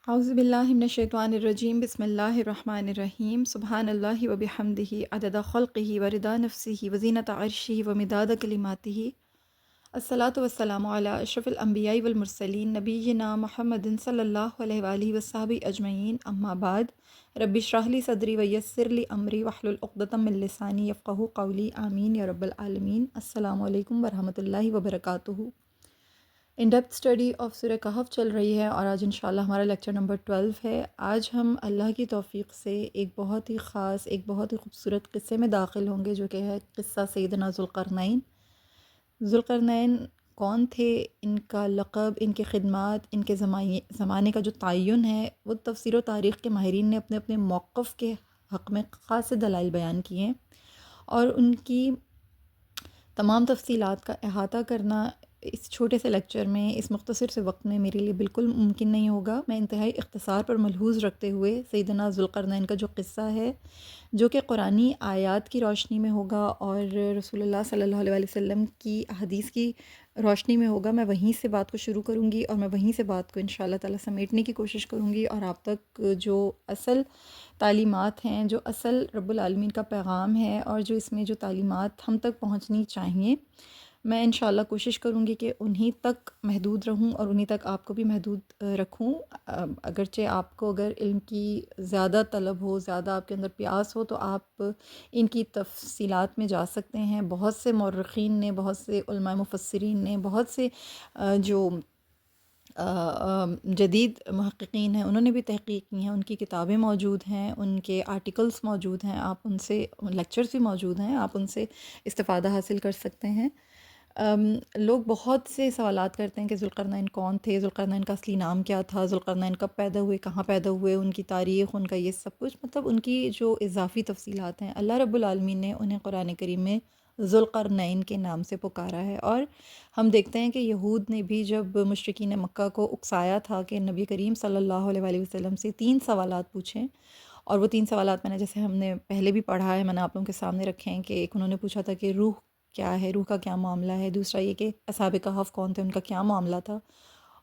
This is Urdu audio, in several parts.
اعوذ باللہ من الشیطان الرجیم بسم اللہ الرحمن الرحیم سبحان اللہ و بحمدہ عدد خلقہ و رضا نفسہ و زینت عرشہ و مداد کلماتہ الصلاۃ والسلام علی اشرف الانبیاء والمرسلین نبینا محمد صلی اللہ علیہ وآلہ وصحبہ اجمعین اما بعد رب اشرح لی صدری ویسر لی امری واحلل عقدۃ من لسانی یفقہوا قولی آمین یا رب العالمین۔ السلام علیکم ورحمۃ اللہ وبرکاتہ۔ ان ڈیپتھ اسٹڈی آف سورہ کہف چل رہی ہے اور آج انشاءاللہ ہمارا لیکچر نمبر 12 ہے۔ آج ہم اللہ کی توفیق سے ایک بہت ہی خاص، ایک بہت ہی خوبصورت قصے میں داخل ہوں گے، جو کہ ہے قصہ سیدنا ذوالقرنین۔ ذوالقرنین کون تھے، ان کا لقب، ان کے خدمات، ان کے زمانے کا جو تعین ہے، وہ تفسیر و تاریخ کے ماہرین نے اپنے اپنے موقف کے حق میں خاص دلائل بیان کیے ہیں، اور ان کی تمام تفصیلات کا احاطہ کرنا اس چھوٹے سے لیکچر میں، اس مختصر سے وقت میں میرے لیے بالکل ممکن نہیں ہوگا۔ میں انتہائی اختصار پر ملحوظ رکھتے ہوئے سیدنا ذوالقرنین کا جو قصہ ہے، جو کہ قرآنی آیات کی روشنی میں ہوگا اور رسول اللہ صلی اللہ علیہ وسلم کی حدیث کی روشنی میں ہوگا، میں وہیں سے بات کو شروع کروں گی اور میں وہیں سے بات کو انشاءاللہ تعالیٰ سمیٹنے کی کوشش کروں گی، اور آپ تک جو اصل تعلیمات ہیں، جو اصل رب العالمین کا پیغام ہے، اور جو اس میں جو تعلیمات ہم تک پہنچنی چاہیے، میں انشاءاللہ کوشش کروں گی کہ انہی تک محدود رہوں اور انہی تک آپ کو بھی محدود رکھوں۔ اگرچہ آپ کو اگر علم کی زیادہ طلب ہو، زیادہ آپ کے اندر پیاس ہو، تو آپ ان کی تفصیلات میں جا سکتے ہیں۔ بہت سے مورخین نے، بہت سے علماء مفسرین نے، بہت سے جو جدید محققین ہیں، انہوں نے بھی تحقیق کی ہیں، ان کی کتابیں موجود ہیں، ان کے آرٹیکلز موجود ہیں، آپ ان سے لیکچرز بھی موجود ہیں، آپ ان سے استفادہ حاصل کر سکتے ہیں۔ لوگ بہت سے سوالات کرتے ہیں کہ ذوالقرنین کون تھے، ذوالقرنین کا اصلی نام کیا تھا، ذوالقرنین کب پیدا ہوئے، کہاں پیدا ہوئے، ان کی تاریخ، ان کا یہ سب کچھ، مطلب ان کی جو اضافی تفصیلات ہیں، اللہ رب العالمین نے انہیں قرآن کریم میں ذوالقرنین کے نام سے پکارا ہے۔ اور ہم دیکھتے ہیں کہ یہود نے بھی جب مشرکین مکہ کو اکسایا تھا کہ نبی کریم صلی اللہ علیہ وآلہ وسلم سے 3 سوالات پوچھیں، اور وہ 3 سوالات میں نے، جیسے ہم نے پہلے بھی پڑھا ہے، میں نے آپ لوگوں کے سامنے رکھے ہیں، کہ ایک انہوں نے پوچھا تھا کہ روح کیا ہے، روح کا کیا معاملہ ہے، دوسرا یہ کہ اصحاب کہف کون تھے، ان کا کیا معاملہ تھا،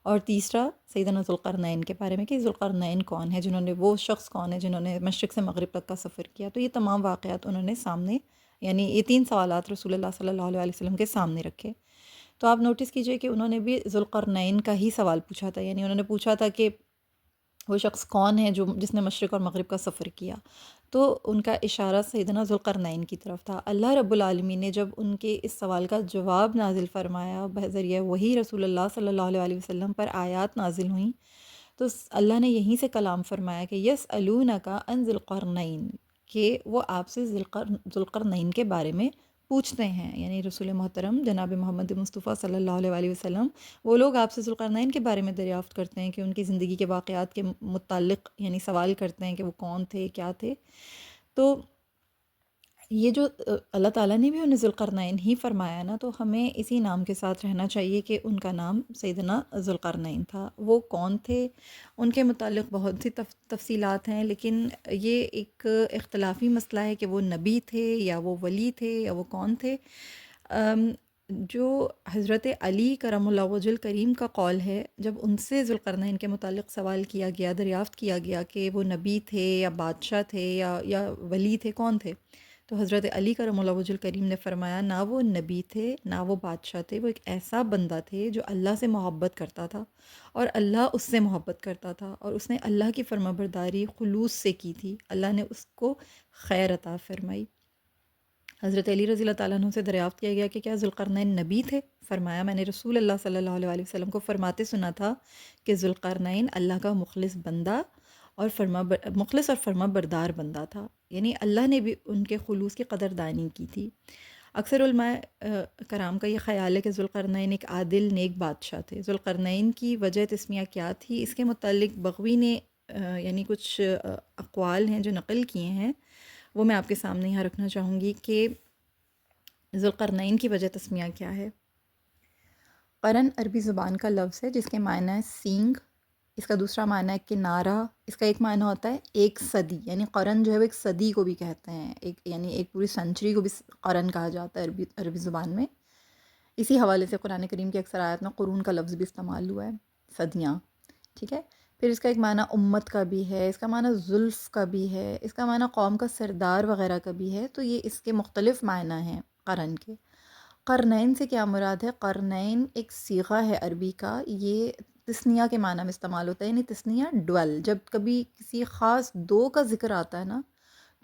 اور تیسرا سیدنا ذوالقرنین کے بارے میں کہ ذوالقرنین کون ہے، جنہوں نے، وہ شخص کون ہے جنہوں نے مشرق سے مغرب تک کا سفر کیا۔ تو یہ تمام واقعات انہوں نے سامنے، یعنی یہ 3 سوالات رسول اللہ صلی اللہ علیہ وسلم کے سامنے رکھے۔ تو آپ نوٹس کیجئے کہ انہوں نے بھی ذوالقرنین کا ہی سوال پوچھا تھا، یعنی انہوں نے پوچھا تھا کہ وہ شخص کون ہے جس نے مشرق اور مغرب کا سفر کیا۔ تو ان کا اشارہ سیدنا ذوالقرنین کی طرف تھا۔ اللہ رب العالمین نے جب ان کے اس سوال کا جواب نازل فرمایا بذریعہ وحی رسول اللہ صلی اللہ علیہ وسلم پر آیات نازل ہوئیں، تو اللہ نے یہیں سے کلام فرمایا کہ یسألونک عن ذی القرنین، کہ وہ آپ سے ذوالقرنین کے بارے میں پوچھتے ہیں، یعنی رسول محترم جناب محمد مصطفیٰ صلی اللہ علیہ وآلہ وسلم، وہ لوگ آپ سے ذوالقرنین کے بارے میں دریافت کرتے ہیں، کہ ان کی زندگی کے واقعات کے متعلق یعنی سوال کرتے ہیں کہ وہ کون تھے، کیا تھے۔ تو یہ جو اللہ تعالیٰ نے بھی انہیں ذوالقرنین ہی فرمایا نا، تو ہمیں اسی نام کے ساتھ رہنا چاہیے کہ ان کا نام سیدنا ذوالقرنین تھا۔ وہ کون تھے، ان کے متعلق بہت سی تفصیلات ہیں، لیکن یہ ایک اختلافی مسئلہ ہے کہ وہ نبی تھے یا وہ ولی تھے یا وہ کون تھے۔ جو حضرت علی کرم اللہ وجہ الکریم کا قول ہے، جب ان سے ذوالقرنین کے متعلق سوال کیا گیا، دریافت کیا گیا کہ وہ نبی تھے یا بادشاہ تھے یا ولی تھے، کون تھے، تو حضرت علی کرم اللہ وجہ الکریم نے فرمایا نہ وہ نبی تھے نہ وہ بادشاہ تھے، وہ ایک ایسا بندہ تھے جو اللہ سے محبت کرتا تھا اور اللہ اس سے محبت کرتا تھا، اور اس نے اللہ کی فرما برداری خلوص سے کی تھی، اللہ نے اس کو خیر عطا فرمائی۔ حضرت علی رضی اللہ تعالیٰ عنہ سے دریافت کیا گیا کہ کیا ذوالقرنین نبی تھے؟ فرمایا میں نے رسول اللہ صلی اللہ علیہ وسلم کو فرماتے سنا تھا کہ ذوالقرنین اللہ کا مخلص بندہ اور مخلص اور فرما بردار بندہ تھا، یعنی اللہ نے بھی ان کے خلوص کی قدردانی کی تھی۔ اکثر علماء کرام کا یہ خیال ہے کہ ذوالقرنین ایک عادل نیک بادشاہ تھے۔ ذوالقرنین کی وجہ تسمیہ کیا تھی، اس کے متعلق بغوی نے یعنی کچھ اقوال ہیں جو نقل کیے ہیں، وہ میں آپ کے سامنے یہاں رکھنا چاہوں گی کہ ذوالقرنین کی وجہ تسمیہ کیا ہے۔ قرن عربی زبان کا لفظ ہے جس کے معنی ہے سینگ، اس کا دوسرا معنی ہے کنارہ، اس کا ایک معنی ہوتا ہے ایک صدی، یعنی قرن جو ہے وہ ایک صدی کو بھی کہتے ہیں، یعنی ایک پوری سنچری کو بھی قرن کہا جاتا ہے عربی زبان میں۔ اسی حوالے سے قرآن کریم کی اکثر آیات میں قرون کا لفظ بھی استعمال ہوا ہے، صدیاں، ٹھیک ہے۔ پھر اس کا ایک معنی امت کا بھی ہے، اس کا معنی زلف کا بھی ہے، اس کا معنی قوم کا سردار وغیرہ کا بھی ہے، تو یہ اس کے مختلف معنی ہیں قرن کے۔ قرنین سے کیا مراد ہے؟ قرنین ایک صیغہ ہے عربی کا، یہ تثنیہ کے معنی میں استعمال ہوتا ہے، یعنی تثنیہ ڈویل، جب کبھی کسی خاص دو کا ذکر آتا ہے نا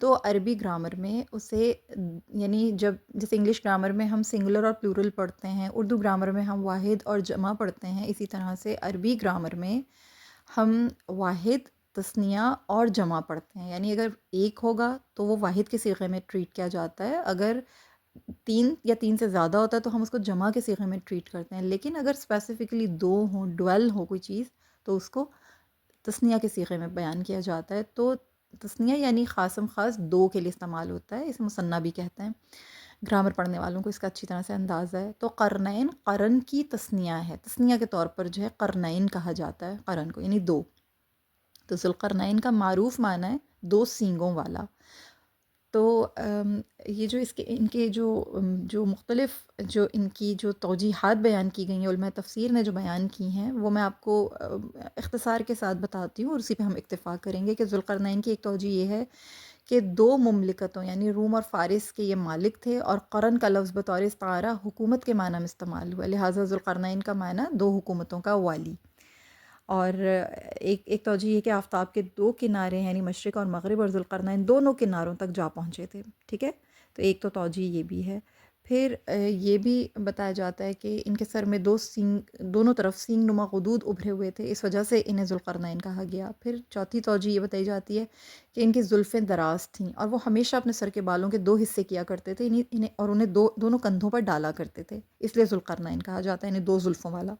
تو عربی گرامر میں اسے، یعنی جب جیسے انگلش گرامر میں ہم سنگولر اور پلورل پڑھتے ہیں، اردو گرامر میں ہم واحد اور جمع پڑھتے ہیں، اسی طرح سے عربی گرامر میں ہم واحد، تثنیہ اور جمع پڑھتے ہیں، یعنی اگر ایک ہوگا تو وہ واحد کے صیغے میں ٹریٹ کیا جاتا ہے، اگر تین یا تین سے زیادہ ہوتا ہے تو ہم اس کو جمع کے صیغے میں ٹریٹ کرتے ہیں، لیکن اگر اسپیسیفکلی دو ہوں، ڈویل ہو کوئی چیز، تو اس کو تثنیہ کے صیغے میں بیان کیا جاتا ہے۔ تو تثنیہ یعنی خاصم خاص دو کے لیے استعمال ہوتا ہے، اسے مثنیٰ بھی کہتے ہیں، گرامر پڑھنے والوں کو اس کا اچھی طرح سے اندازہ ہے۔ تو قرنین قرن کی تثنیہ ہے، تثنیہ کے طور پر جو ہے قرنین کہا جاتا ہے قرن کو، یعنی دو۔ تو ذوالقرنین کا معروف معنی ہے دو سینگوں والا۔ تو یہ جو اس کے ان کے جو مختلف جو ان کی جو توجیحات بیان کی گئی ہیں، علماء تفسیر نے جو بیان کی ہیں، وہ میں آپ کو اختصار کے ساتھ بتاتی ہوں اور اسی پہ ہم اکتفا کریں گے کہ ذوالقرنین کی ایک توجیہ یہ ہے کہ دو مملکتوں یعنی روم اور فارس کے یہ مالک تھے، اور قرن کا لفظ بطور استعارہ حکومت کے معنی میں استعمال ہوا، لہٰذا ذوالقرنین کا معنی دو حکومتوں کا والی۔ اور ایک توجہ یہ کہ آفتاب کے دو کنارے ہیں، یعنی مشرق اور مغرب، اور ذوالقرنین دونوں کناروں تک جا پہنچے تھے، ٹھیک ہے۔ تو ایک تو توجہ یہ بھی ہے۔ پھر یہ بھی بتایا جاتا ہے کہ ان کے سر میں دو سینگ، دونوں طرف سینگ نما غدود ابھرے ہوئے تھے، اس وجہ سے انہیں ذوالقرنین کہا گیا۔ پھر چوتھی توجہ یہ بتائی جاتی ہے کہ ان کی زلفیں دراز تھیں، اور وہ ہمیشہ اپنے سر کے بالوں کے دو حصے کیا کرتے تھے، اور انہیں دونوں کندھوں پر ڈالا کرتے تھے، اس لیے ذوالقرنین کہا جاتا ہے، یعنی دو زلفوں والا۔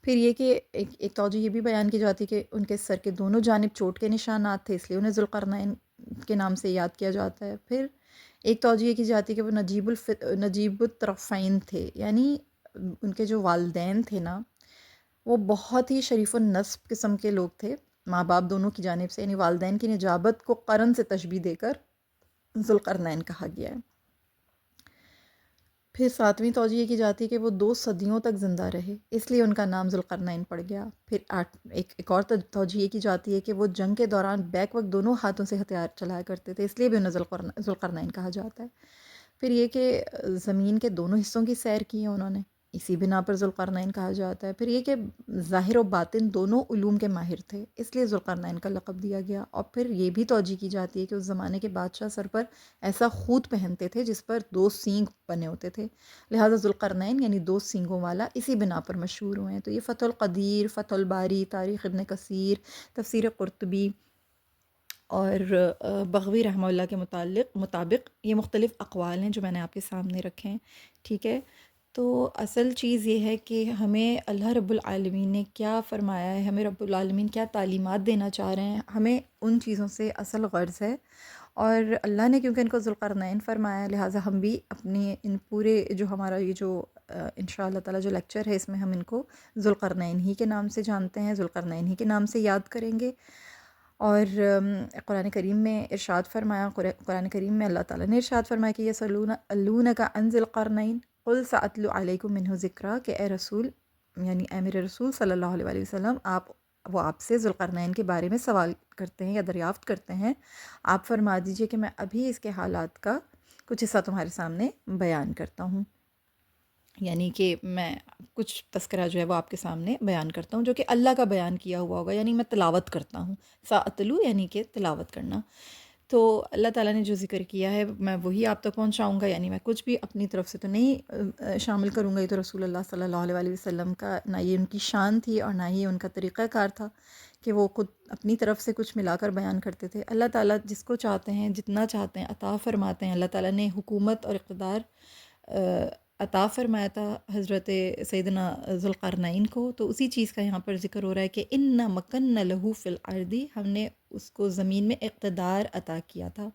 پھر یہ کہ ایک توجہ یہ بھی بیان کی جاتی ہے کہ ان کے سر کے دونوں جانب چوٹ کے نشانات تھے، اس لیے انہیں ذوالقرنین کے نام سے یاد کیا جاتا ہے۔ پھر ایک توجہ یہ کی جاتی ہے کہ وہ نجیب الطرفین تھے، یعنی ان کے جو والدین تھے نا وہ بہت ہی شریف النسب قسم کے لوگ تھے، ماں باپ دونوں کی جانب سے، یعنی والدین کی نجابت کو قرن سے تشبیہ دے کر ذوالقرنین کہا گیا ہے۔ پھر ساتویں توجہ یہ کی جاتی ہے کہ وہ 2 صدیوں تک زندہ رہے، اس لیے ان کا نام ذوالقرنین پڑ گیا۔ پھر ایک اور توجہ یہ کی جاتی ہے کہ وہ جنگ کے دوران بیک وقت دونوں ہاتھوں سے ہتھیار چلایا کرتے تھے، اس لیے بھی انہیں ذوالقرنین کہا جاتا ہے۔ پھر یہ کہ زمین کے دونوں حصوں کی سیر کی ہے انہوں نے، اسی بنا پر ذوالقرنین کہا جاتا ہے۔ پھر یہ کہ ظاہر و باطن دونوں علوم کے ماہر تھے، اس لیے ذوالقرنین کا لقب دیا گیا۔ اور پھر یہ بھی توجہ کی جاتی ہے کہ اس زمانے کے بادشاہ سر پر ایسا خوت پہنتے تھے جس پر 2 سینگ بنے ہوتے تھے، لہٰذا ذوالقرنین یعنی 2 سینگوں والا اسی بنا پر مشہور ہوئے ہیں۔ تو یہ فتح القدیر، فتح الباری، تاریخ ابن کثیر، تفسیر قرطبی اور بغوی رحمہ اللہ کے مطابق یہ مختلف اقوال ہیں جو میں نے آپ کے سامنے رکھے ہیں، ٹھیک ہے۔ تو اصل چیز یہ ہے کہ ہمیں اللہ رب العالمین نے کیا فرمایا ہے، ہمیں رب العالمین کیا تعلیمات دینا چاہ رہے ہیں، ہمیں ان چیزوں سے اصل غرض ہے۔ اور اللہ نے کیونکہ ان کو ذوالقرنین فرمایا ہے، لہٰذا ہم بھی اپنے ان پورے جو ہمارا یہ جو انشاء اللہ تعالیٰ جو لیکچر ہے، اس میں ہم ان کو ذوالقرنین ہی کے نام سے جانتے ہیں، ذوالقرنین ہی کے نام سے یاد کریں گے۔ اور قرآن کریم میں ارشاد فرمایا، قرآن کریم میں اللہ تعالیٰ نے ارشاد فرمایا کہ یسألونک عن ذی القرنین قل سأتلو علیکم منہ ذکرا، کہ اے رسول، یعنی اے میرے رسول صلی اللہ علیہ وآلہ وسلم، وہ آپ سے ذوالقرنین کے بارے میں سوال کرتے ہیں یا دریافت کرتے ہیں، آپ فرما دیجئے کہ میں ابھی اس کے حالات کا کچھ حصہ تمہارے سامنے بیان کرتا ہوں، یعنی کہ میں کچھ تذکرہ جو ہے وہ آپ کے سامنے بیان کرتا ہوں جو کہ اللہ کا بیان کیا ہوا ہوگا، یعنی میں تلاوت کرتا ہوں، سأتلو یعنی کہ تلاوت کرنا۔ تو اللہ تعالیٰ نے جو ذکر کیا ہے میں وہی آپ تک پہنچاؤں گا، یعنی میں کچھ بھی اپنی طرف سے تو نہیں شامل کروں گا، یہ تو رسول اللہ صلی اللہ علیہ وآلہ وسلم کا نہ یہ ان کی شان تھی اور نہ ہی ان کا طریقہ کار تھا کہ وہ خود اپنی طرف سے کچھ ملا کر بیان کرتے تھے۔ اللہ تعالیٰ جس کو چاہتے ہیں، جتنا چاہتے ہیں عطا فرماتے ہیں۔ اللہ تعالیٰ نے حکومت اور اقتدار عطا فرمایا تھا حضرت سیدنا ذوالقرنین کو، تو اسی چیز کا یہاں پر ذکر ہو رہا ہے کہ اِنَّ مَكَنَّ لَهُ فِي الْأَرْضِ، ہم نے اس کو زمین میں اقتدار عطا کیا تھا۔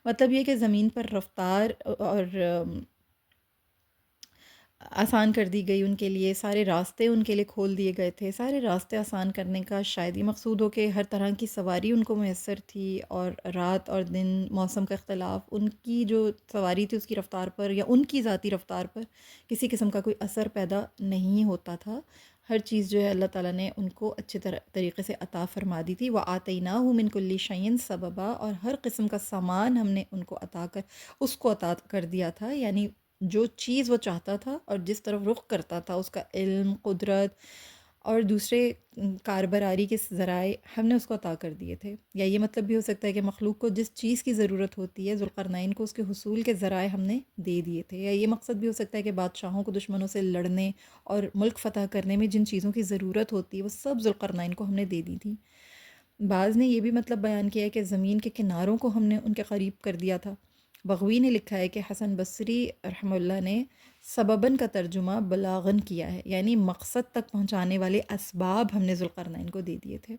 مطلب یہ کہ زمین پر رفتار اور آسان کر دی گئی ان کے لیے، سارے راستے ان کے لیے کھول دیے گئے تھے۔ سارے راستے آسان کرنے کا شاید یہ مقصود ہو کہ ہر طرح کی سواری ان کو میسر تھی، اور رات اور دن، موسم کا اختلاف، ان کی جو سواری تھی اس کی رفتار پر یا ان کی ذاتی رفتار پر کسی قسم کا کوئی اثر پیدا نہیں ہوتا تھا، ہر چیز جو ہے اللہ تعالیٰ نے ان کو اچھے طریقے سے عطا فرما دی تھی. وَآتَيْنَاهُ مِن كُلِّ شَيْءٍ سَبَبًا، اور ہر قسم کا سامان ہم نے ان کو اس کو عطا کر دیا تھا. یعنی جو چیز وہ چاہتا تھا اور جس طرف رخ کرتا تھا، اس کا علم، قدرت اور دوسرے کاربراری کے ذرائع ہم نے اس کو عطا کر دیے تھے. یا یہ مطلب بھی ہو سکتا ہے کہ مخلوق کو جس چیز کی ضرورت ہوتی ہے، ذوالقرنین کو اس کے حصول کے ذرائع ہم نے دے دیے تھے. یا یہ مقصد بھی ہو سکتا ہے کہ بادشاہوں کو دشمنوں سے لڑنے اور ملک فتح کرنے میں جن چیزوں کی ضرورت ہوتی ہے وہ سب ذوالقرنین کو ہم نے دے دی تھی. بعض نے یہ بھی مطلب بیان کیا ہے کہ زمین کے کناروں کو ہم نے ان کے قریب کر دیا تھا. بغوی نے لکھا ہے کہ حسن بصری رحمہ اللہ نے سبباً کا ترجمہ بلاغن کیا ہے، یعنی مقصد تک پہنچانے والے اسباب ہم نے ذوالقرنین کو دے دیے تھے.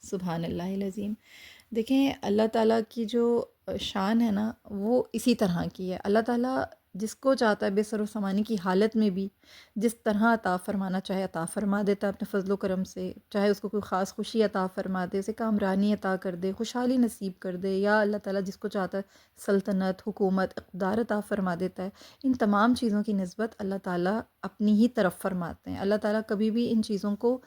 سبحان اللہ العظیم. دیکھیں اللہ تعالیٰ کی جو شان ہے نا وہ اسی طرح کی ہے. اللہ تعالیٰ جس کو چاہتا ہے بے سر و سامانی کی حالت میں بھی جس طرح عطا فرمانا چاہے عطا فرما دیتا ہے اپنے فضل و کرم سے. چاہے اس کو کوئی خاص خوشی عطا فرما دے، اسے کامرانی عطا کر دے، خوشحالی نصیب کر دے، یا اللہ تعالیٰ جس کو چاہتا ہے سلطنت، حکومت، اقتدار عطا فرما دیتا ہے. ان تمام چیزوں کی نسبت اللہ تعالیٰ اپنی ہی طرف فرماتے ہیں. اللہ تعالیٰ کبھی بھی ان چیزوں کو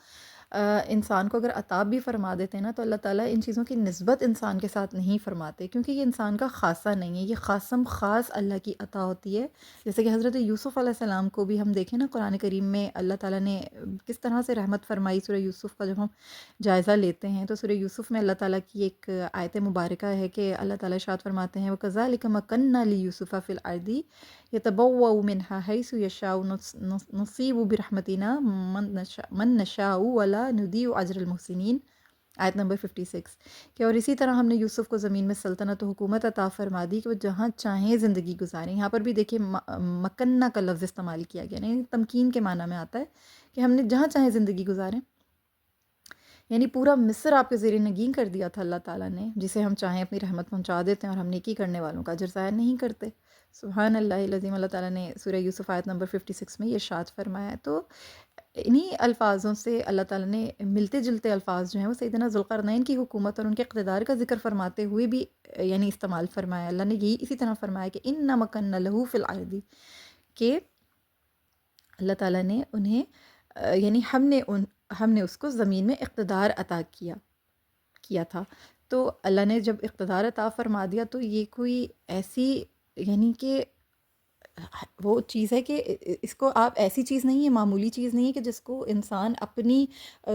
انسان کو اگر عطا بھی فرما دیتے ہیں نا، تو اللہ تعالیٰ ان چیزوں کی نسبت انسان کے ساتھ نہیں فرماتے، کیونکہ یہ انسان کا خاصہ نہیں ہے، یہ خاص اللہ کی عطا ہوتی ہے. جیسے کہ حضرت یوسف علیہ السلام کو بھی ہم دیکھیں نا، قرآن کریم میں اللہ تعالیٰ نے کس طرح سے رحمت فرمائی. سورہ یوسف کا جب ہم جائزہ لیتے ہیں تو سورہ یوسف میں اللہ تعالیٰ کی ایک آیت مبارکہ ہے کہ اللہ تعالیٰ ارشاد فرماتے ہیں وَكَذَلِكَ مَكَنَّا لِيُوسُفَ فِي الْأَرْضِ يَتَبَوَّأُ مِنْهَا حَيْثُ يَشَاءُ نُصِيبُ بِرَحْمَتِنَا مَن نَّشَاءُ وَلَا نُضِيعُ أَجْرَ الْمُحْسِنِينَ. آیت نمبر 56 کہ اور اسی طرح ہم نے یوسف کو زمین میں سلطنت و حکومت عطا فرما دی کہ وہ جہاں چاہیں زندگی گزاریں. یہاں پر بھی دیکھیں مکنہ کا لفظ استعمال کیا گیا، یعنی تمکین کے معنی میں آتا ہے کہ ہم نے جہاں چاہیں زندگی گزاریں. یعنی پورا مصر آپ کے زیر نگین کر دیا تھا اللہ تعالیٰ نے، جسے ہم چاہیں اپنی رحمت پہنچا دیتے ہیں اور ہم نیکی کرنے والوں کا اجر ضائع نہیں کرتے. سبحان اللہ العظیم. اللہ تعالیٰ نے سورہ یوسف آیت نمبر 56 میں یہ ارشاد فرمایا ہے. تو انہی الفاظوں سے اللہ تعالیٰ نے ملتے جلتے الفاظ جو ہیں وہ سیدنا ذوالقرنین کی حکومت اور ان کے اقتدار کا ذکر فرماتے ہوئے بھی یعنی استعمال فرمایا. اللہ نے یہی اسی طرح فرمایا کہ اِنَّا مَكَنَّا لَهُ فِي الْأَرْضِ، کہ اللہ تعالیٰ نے انہیں یعنی ہم نے اس کو زمین میں اقتدار عطا کیا تھا. تو اللہ نے جب اقتدار عطا فرما دیا تو یہ کوئی ایسی یعنی کہ وہ چیز ہے کہ اس کو آپ ایسی چیز نہیں ہے، معمولی چیز نہیں ہے کہ جس کو انسان اپنی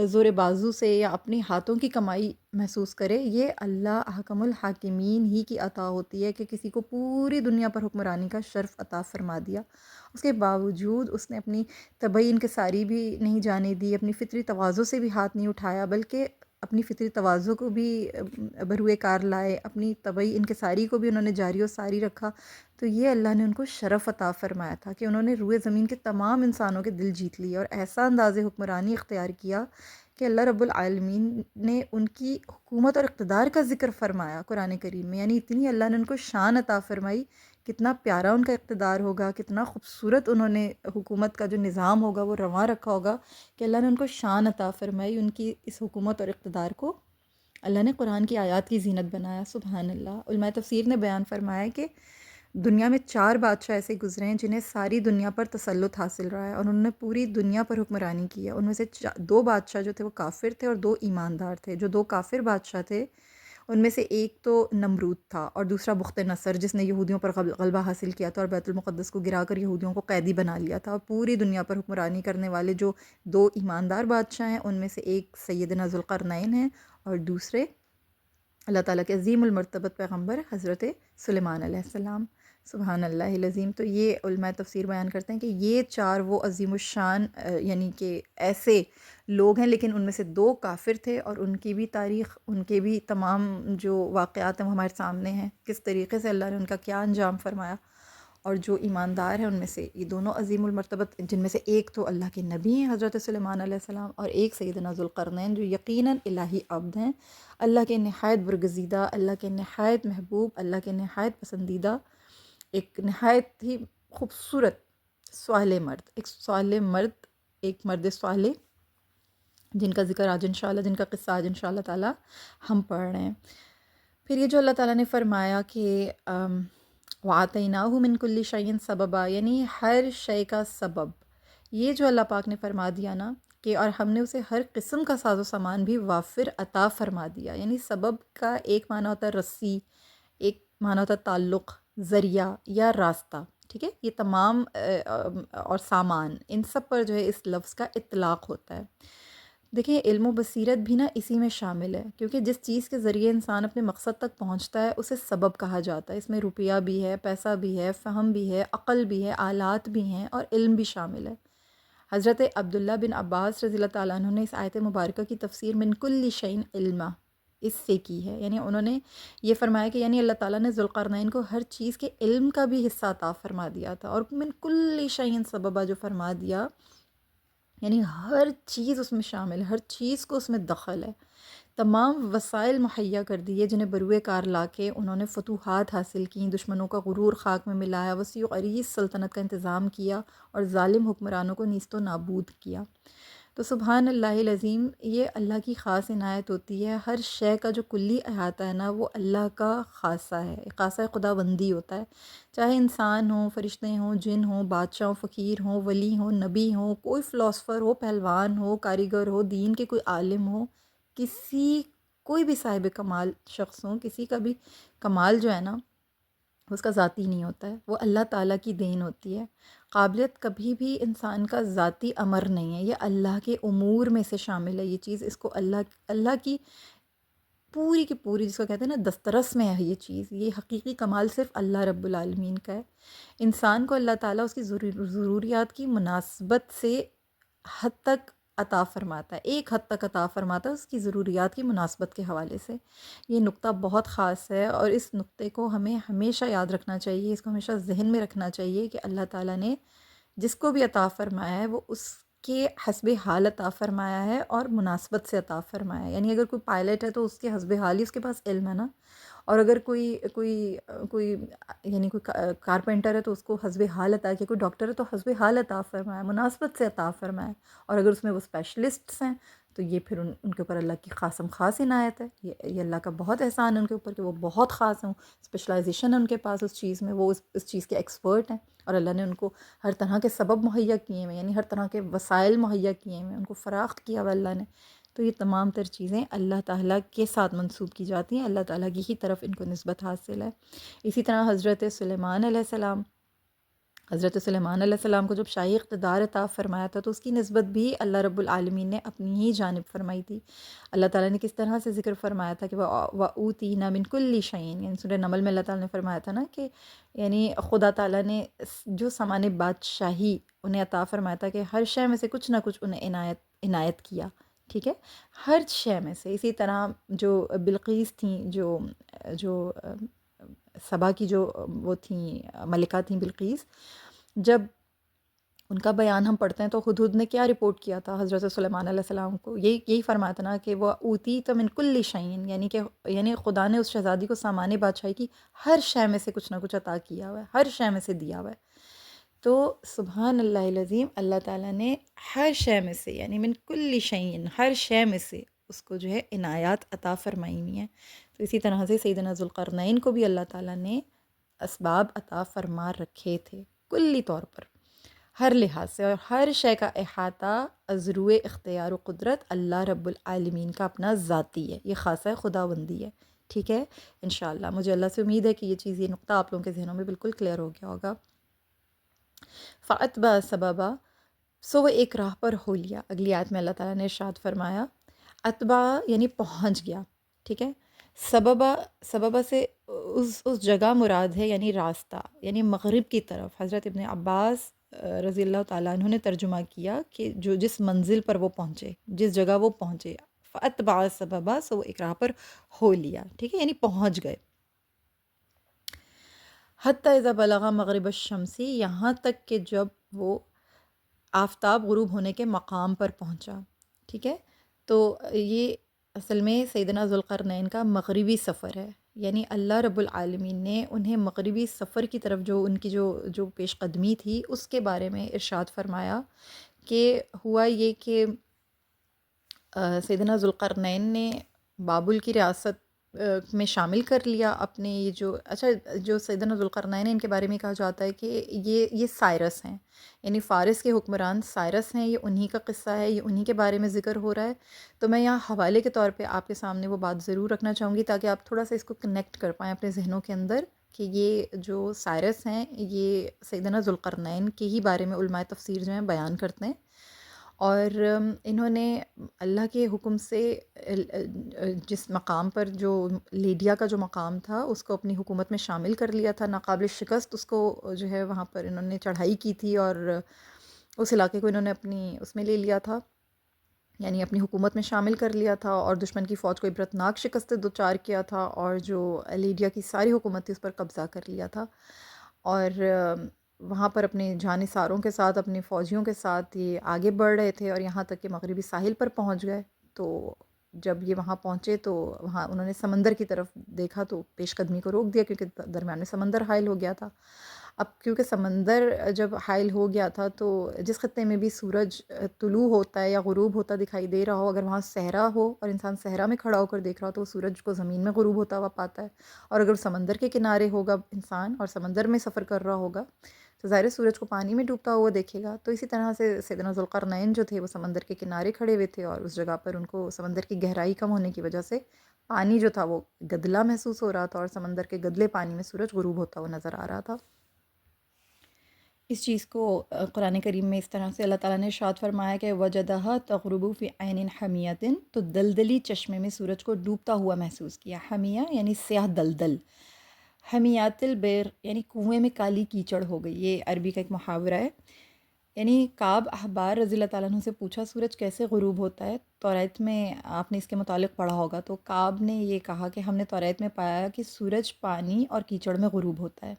زور بازو سے یا اپنی ہاتھوں کی کمائی محسوس کرے. یہ اللہ احکم الحاکمین ہی کی عطا ہوتی ہے کہ کسی کو پوری دنیا پر حکمرانی کا شرف عطا فرما دیا. اس کے باوجود اس نے اپنی طبعی انکساری بھی نہیں جانے دی، اپنی فطری تواضع سے بھی ہاتھ نہیں اٹھایا، بلکہ اپنی فطری تواضع کو بھی بروئے کار لائے، اپنی طبعی انکساری کو بھی انہوں نے جاری و ساری رکھا. تو یہ اللہ نے ان کو شرف عطا فرمایا تھا کہ انہوں نے روئے زمین کے تمام انسانوں کے دل جیت لیے اور ایسا انداز حکمرانی اختیار کیا کہ اللہ رب العالمین نے ان کی حکومت اور اقتدار کا ذکر فرمایا قرآن کریم میں. یعنی اتنی اللہ نے ان کو شان عطا فرمائی، کتنا پیارا ان کا اقتدار ہوگا، کتنا خوبصورت انہوں نے حکومت کا جو نظام ہوگا وہ رواں رکھا ہوگا کہ اللہ نے ان کو شان عطا فرمائی. ان کی اس حکومت اور اقتدار کو اللہ نے قرآن کی آیات کی زینت بنایا. سبحان اللہ. علماء تفسیر نے بیان فرمایا کہ دنیا میں 4 بادشاہ ایسے گزرے ہیں جنہیں ساری دنیا پر تسلط حاصل رہا ہے اور انہوں نے پوری دنیا پر حکمرانی کی ہے. ان میں سے 2 بادشاہ جو تھے وہ کافر تھے اور 2 ایماندار تھے. جو 2 کافر بادشاہ تھے ان میں سے ایک تو نمرود تھا اور دوسرا بخت نصر، جس نے یہودیوں پر غلبہ حاصل کیا تھا اور بیت المقدس کو گرا کر یہودیوں کو قیدی بنا لیا تھا. اور پوری دنیا پر حکمرانی کرنے والے جو 2 ایماندار بادشاہ ہیں ان میں سے ایک سیدنا ذوالقرنین ہیں اور دوسرے اللہ تعالیٰ کے عظیم المرتبت پیغمبر حضرت سلیمان علیہ السلام. سبحان اللہ العظیم. تو یہ علماء تفسیر بیان کرتے ہیں کہ یہ 4 وہ عظیم الشان یعنی کہ ایسے لوگ ہیں، لیکن ان میں سے 2 کافر تھے اور ان کی بھی تاریخ، ان کے بھی تمام جو واقعات ہیں وہ ہمارے سامنے ہیں، کس طریقے سے اللہ نے ان کا کیا انجام فرمایا. اور جو ایماندار ہیں ان میں سے یہ دونوں عظیم المرتبت، جن میں سے ایک تو اللہ کے نبی ہیں حضرت سلیمان علیہ السلام اور ایک سیدنا ذوالقرنین جو یقیناً الہی عبد ہیں، اللہ کے نہایت برگزیدہ، اللہ کے نہایت محبوب، اللہ کے نہایت پسندیدہ، ایک نہایت ہی خوبصورت صالح مرد، ایک مرد صالح جن کا ذکر آج انشاءاللہ، جن کا قصہ آج انشاءاللہ تعالی ہم پڑھ رہے ہیں. پھر یہ جو اللہ تعالیٰ نے فرمایا کہ وَآتَيْنَاهُ مِن كُلِّ شَيْءٍ سَبَبًا، یعنی ہر شے کا سبب، یہ جو اللہ پاک نے فرما دیا نا کہ اور ہم نے اسے ہر قسم کا ساز و سامان بھی وافر عطا فرما دیا، یعنی سبب کا ایک معنی ہوتا ہے رسی، ایک معنی ہوتا ہے تعلق، ذریعہ یا راستہ، ٹھیک ہے، یہ تمام اور سامان، ان سب پر جو ہے اس لفظ کا اطلاق ہوتا ہے۔ دیکھیں علم و بصیرت بھی نا اسی میں شامل ہے، کیونکہ جس چیز کے ذریعے انسان اپنے مقصد تک پہنچتا ہے اسے سبب کہا جاتا ہے۔ اس میں روپیہ بھی ہے، پیسہ بھی ہے، فہم بھی ہے، عقل بھی ہے، آلات بھی ہیں اور علم بھی شامل ہے۔ حضرت عبداللہ بن عباس رضی اللہ تعالیٰ عنہ نے اس آیت مبارکہ کی تفسیر من کل شیء علما اس سے کی ہے، یعنی انہوں نے یہ فرمایا کہ یعنی اللہ تعالیٰ نے ذوالقرنین کو ہر چیز کے علم کا بھی حصہ عطا فرما دیا تھا، اور من کل شیء سببا جو فرما دیا یعنی ہر چیز اس میں شامل ہے، ہر چیز کو اس میں دخل ہے، تمام وسائل مہیا کر دیے جنہیں بروئے کار لا کے انہوں نے فتوحات حاصل کیں، دشمنوں کا غرور خاک میں ملایا، وسیع و عریض سلطنت کا انتظام کیا اور ظالم حکمرانوں کو نیست و نابود کیا۔ تو سبحان اللہ العظیم، یہ اللہ کی خاص عنایت ہوتی ہے۔ ہر شے کا جو کلی احاطہ ہے نا وہ اللہ کا خاصہ ہے، خاصہ خدا بندی ہوتا ہے، چاہے انسان ہوں، فرشتے ہوں، جن ہوں، بادشاہ ہوں، فقیر ہوں، ولی ہوں، نبی ہوں، کوئی فلاسفر ہو، پہلوان ہو، کاریگر ہو، دین کے کوئی عالم ہو، کسی کوئی بھی صاحب کمال شخص ہوں، کسی کا بھی کمال جو ہے نا اس کا ذاتی نہیں ہوتا ہے، وہ اللہ تعالیٰ کی دین ہوتی ہے۔ قابلیت کبھی بھی انسان کا ذاتی امر نہیں ہے، یہ اللہ کے امور میں سے شامل ہے یہ چیز، اس کو اللہ کی پوری کی پوری، جس کو کہتے ہیں نا دسترس میں ہے یہ چیز، یہ حقیقی کمال صرف اللہ رب العالمین کا ہے۔ انسان کو اللہ تعالیٰ اس کی ضروریات کی مناسبت سے حد تک عطا فرماتا ہے، ایک حد تک عطا فرماتا ہے اس کی ضروریات کی مناسبت کے حوالے سے۔ یہ نقطہ بہت خاص ہے اور اس نقطے کو ہمیں ہمیشہ یاد رکھنا چاہیے، اس کو ہمیشہ ذہن میں رکھنا چاہیے کہ اللہ تعالیٰ نے جس کو بھی عطا فرمایا ہے وہ اس کے حسب حال عطا فرمایا ہے اور مناسبت سے عطا فرمایا ہے۔ یعنی اگر کوئی پائلٹ ہے تو اس کے حسب حال ہی اس کے پاس علم ہے نا، اور اگر کوئی کوئی کوئی یعنی کوئی کارپینٹر ہے تو اس کو حسب حال عطا کیا، کوئی ڈاکٹر ہے تو حسب حال عطا فرمایا، مناسبت سے عطا فرمایا، اور اگر اس میں وہ اسپیشلسٹس ہیں تو یہ پھر ان کے اوپر اللہ کی خاص عنایت ہے، یہ اللہ کا بہت احسان ہے ان کے اوپر کہ وہ بہت خاص ہیں، اسپیشلائزیشن ہے ان کے پاس اس چیز میں، وہ اس چیز کے ایکسپرٹ ہیں، اور اللہ نے ان کو ہر طرح کے سبب مہیا کیے ہوئے، یعنی ہر طرح کے وسائل مہیا کیے ہوئے، ان کو فراخت کیا ہوا اللہ نے۔ تو یہ تمام تر چیزیں اللہ تعالیٰ کے ساتھ منسوب کی جاتی ہیں، اللہ تعالیٰ کی ہی طرف ان کو نسبت حاصل ہے۔ اسی طرح حضرت سلیمان علیہ السلام، کو جب شاہی اقتدار عطا فرمایا تھا تو اس کی نسبت بھی اللہ رب العالمین نے اپنی ہی جانب فرمائی تھی۔ اللہ تعالیٰ نے کس طرح سے ذکر فرمایا تھا کہ وَأُوتِينَا مِن كُلِّ شَيْءٍ، یعنی سورہ نمل میں اللہ تعالیٰ نے فرمایا تھا نا کہ یعنی خدا تعالیٰ نے جو سامان بادشاہی انہیں عطا فرمایا تھا کہ ہر شے میں سے کچھ نہ کچھ انہیں عنایت کیا، ٹھیک ہے، ہر شے میں سے۔ اسی طرح جو بلقیس تھیں، جو سبا کی جو وہ تھیں ملکہ تھیں بلقیس، جب ان کا بیان ہم پڑھتے ہیں تو ہدہد نے کیا رپورٹ کیا تھا حضرت سلیمان علیہ السلام کو، یہی فرمایا تھا نا کہ وہ اوتی تو من کل شعین، یعنی خدا نے اس شہزادی کو سامان بادشاہی کی ہر شے میں سے کچھ نہ کچھ عطا کیا ہوا ہے، ہر شے میں سے دیا ہوا ہے۔ تو سبحان اللہ العظیم، اللہ تعالیٰ نے ہر شے میں سے یعنی من کل شعین، ہر شے میں سے اس کو جو ہے عنایات عطا فرمائی ہوئی ہیں۔ تو اسی طرح سے سیدنا ذوالقرنین کو بھی اللہ تعالیٰ نے اسباب عطا فرما رکھے تھے کلی طور پر، ہر لحاظ سے، اور ہر شے کا احاطہ عزرو اختیار و قدرت اللہ رب العالمین کا اپنا ذاتی ہے، یہ خاصہ خداوندی ہے، ٹھیک ہے۔ انشاءاللہ مجھے اللہ سے امید ہے کہ یہ نقطہ آپ لوگوں کے ذہنوں میں بالکل کلیئر ہو گیا ہوگا۔ فَأَتْبَعَ سَبَبًا، سو وہ ایک راہ پر ہو لیا۔ اگلی آیت میں اللہ تعالیٰ نے ارشاد فرمایا اتبع یعنی پہنچ گیا، ٹھیک ہے۔ سببا سے اس جگہ مراد ہے یعنی راستہ، یعنی مغرب کی طرف۔ حضرت ابن عباس رضی اللہ تعالیٰ عنہ نے ترجمہ کیا کہ جس منزل پر وہ پہنچے، جس جگہ وہ پہنچے، فَأَتْبَعَ سَبَبًا، سو وہ ایک راہ پر ہو لیا، ٹھیک ہے، یعنی پہنچ گئے۔ حتی اذا بلغ مغرب الشمسی، یہاں تک کہ جب وہ آفتاب غروب ہونے کے مقام پر پہنچا، ٹھیک ہے۔ تو یہ اصل میں سیدنا ذوالقرنین کا مغربی سفر ہے، یعنی اللہ رب العالمین نے انہیں مغربی سفر کی طرف جو ان کی جو پیش قدمی تھی اس کے بارے میں ارشاد فرمایا کہ ہوا یہ کہ سیدنا ذوالقرنین نے بابل کی ریاست میں شامل کر لیا اپنے یہ جو اچھا جو سیدنا ذوالقرنین ہیں ان کے بارے میں کہا جاتا ہے کہ یہ سائرس ہیں، یعنی فارس کے حکمران سائرس ہیں، یہ انہی کا قصہ ہے، یہ انہی کے بارے میں ذکر ہو رہا ہے۔ تو میں یہاں حوالے کے طور پہ آپ کے سامنے وہ بات ضرور رکھنا چاہوں گی تاکہ آپ تھوڑا سا اس کو کنیکٹ کر پائیں اپنے ذہنوں کے اندر کہ یہ جو سائرس ہیں یہ سیدنا ذوالقرنین کے ہی بارے میں علماء تفسیر جو ہیں بیان کرتے ہیں، اور انہوں نے اللہ کے حکم سے جس مقام پر جو لیڈیا کا جو مقام تھا اس کو اپنی حکومت میں شامل کر لیا تھا، ناقابل شکست اس کو جو ہے وہاں پر انہوں نے چڑھائی کی تھی، اور اس علاقے کو انہوں نے اپنی اس میں لے لیا تھا، یعنی اپنی حکومت میں شامل کر لیا تھا، اور دشمن کی فوج کو عبرتناک شکست دوچار کیا تھا، اور جو لیڈیا کی ساری حکومت تھی اس پر قبضہ کر لیا تھا، اور وہاں پر اپنے جانثاروں کے ساتھ اپنے فوجیوں کے ساتھ یہ آگے بڑھ رہے تھے، اور یہاں تک کہ مغربی ساحل پر پہنچ گئے۔ تو جب یہ وہاں پہنچے تو وہاں انہوں نے سمندر کی طرف دیکھا تو پیش قدمی کو روک دیا، کیونکہ درمیان میں سمندر حائل ہو گیا تھا۔ اب کیونکہ سمندر جب حائل ہو گیا تھا تو جس خطے میں بھی سورج طلوع ہوتا ہے یا غروب ہوتا دکھائی دے رہا ہو، اگر وہاں صحرا ہو اور انسان صحرا میں کھڑا ہو کر دیکھ رہا ہو تو وہ سورج کو زمین میں غروب ہوتا ہوا پاتا ہے، اور اگر سمندر کے کنارے ہوگا انسان اور سمندر میں سفر کر رہا ہوگا تو ظاہر ہے سورج کو پانی میں ڈوبتا ہوا دیکھے گا۔ تو اسی طرح سے سیدنا ذوالقرنین جو تھے وہ سمندر کے کنارے کھڑے ہوئے تھے، اور اس جگہ پر ان کو سمندر کی گہرائی کم ہونے کی وجہ سے پانی جو تھا وہ گدلا محسوس ہو رہا تھا، اور سمندر کے گدلے پانی میں سورج غروب ہوتا ہوا نظر آ رہا تھا۔ اس چیز کو قرآن کریم میں اس طرح سے اللہ تعالیٰ نے ارشاد فرمایا کہ وَجَدَهَا تَغْرُبُ فِي عَيْنٍ حَمِيَةٍ، تو دلدلی چشمے میں سورج کو ڈوبتا ہوا محسوس کیا۔ حمیہ یعنی سیاہ دلدل، حمیات البیر یعنی کنویں میں کالی کیچڑ ہو گئی، یہ عربی کا ایک محاورہ ہے۔ یعنی کعب احبار رضی اللہ تعالیٰ عنہ سے پوچھا سورج کیسے غروب ہوتا ہے، توریت میں آپ نے اس کے متعلق پڑھا ہوگا، تو کعب نے یہ کہا کہ ہم نے توریت میں پایا کہ سورج پانی اور کیچڑ میں غروب ہوتا ہے۔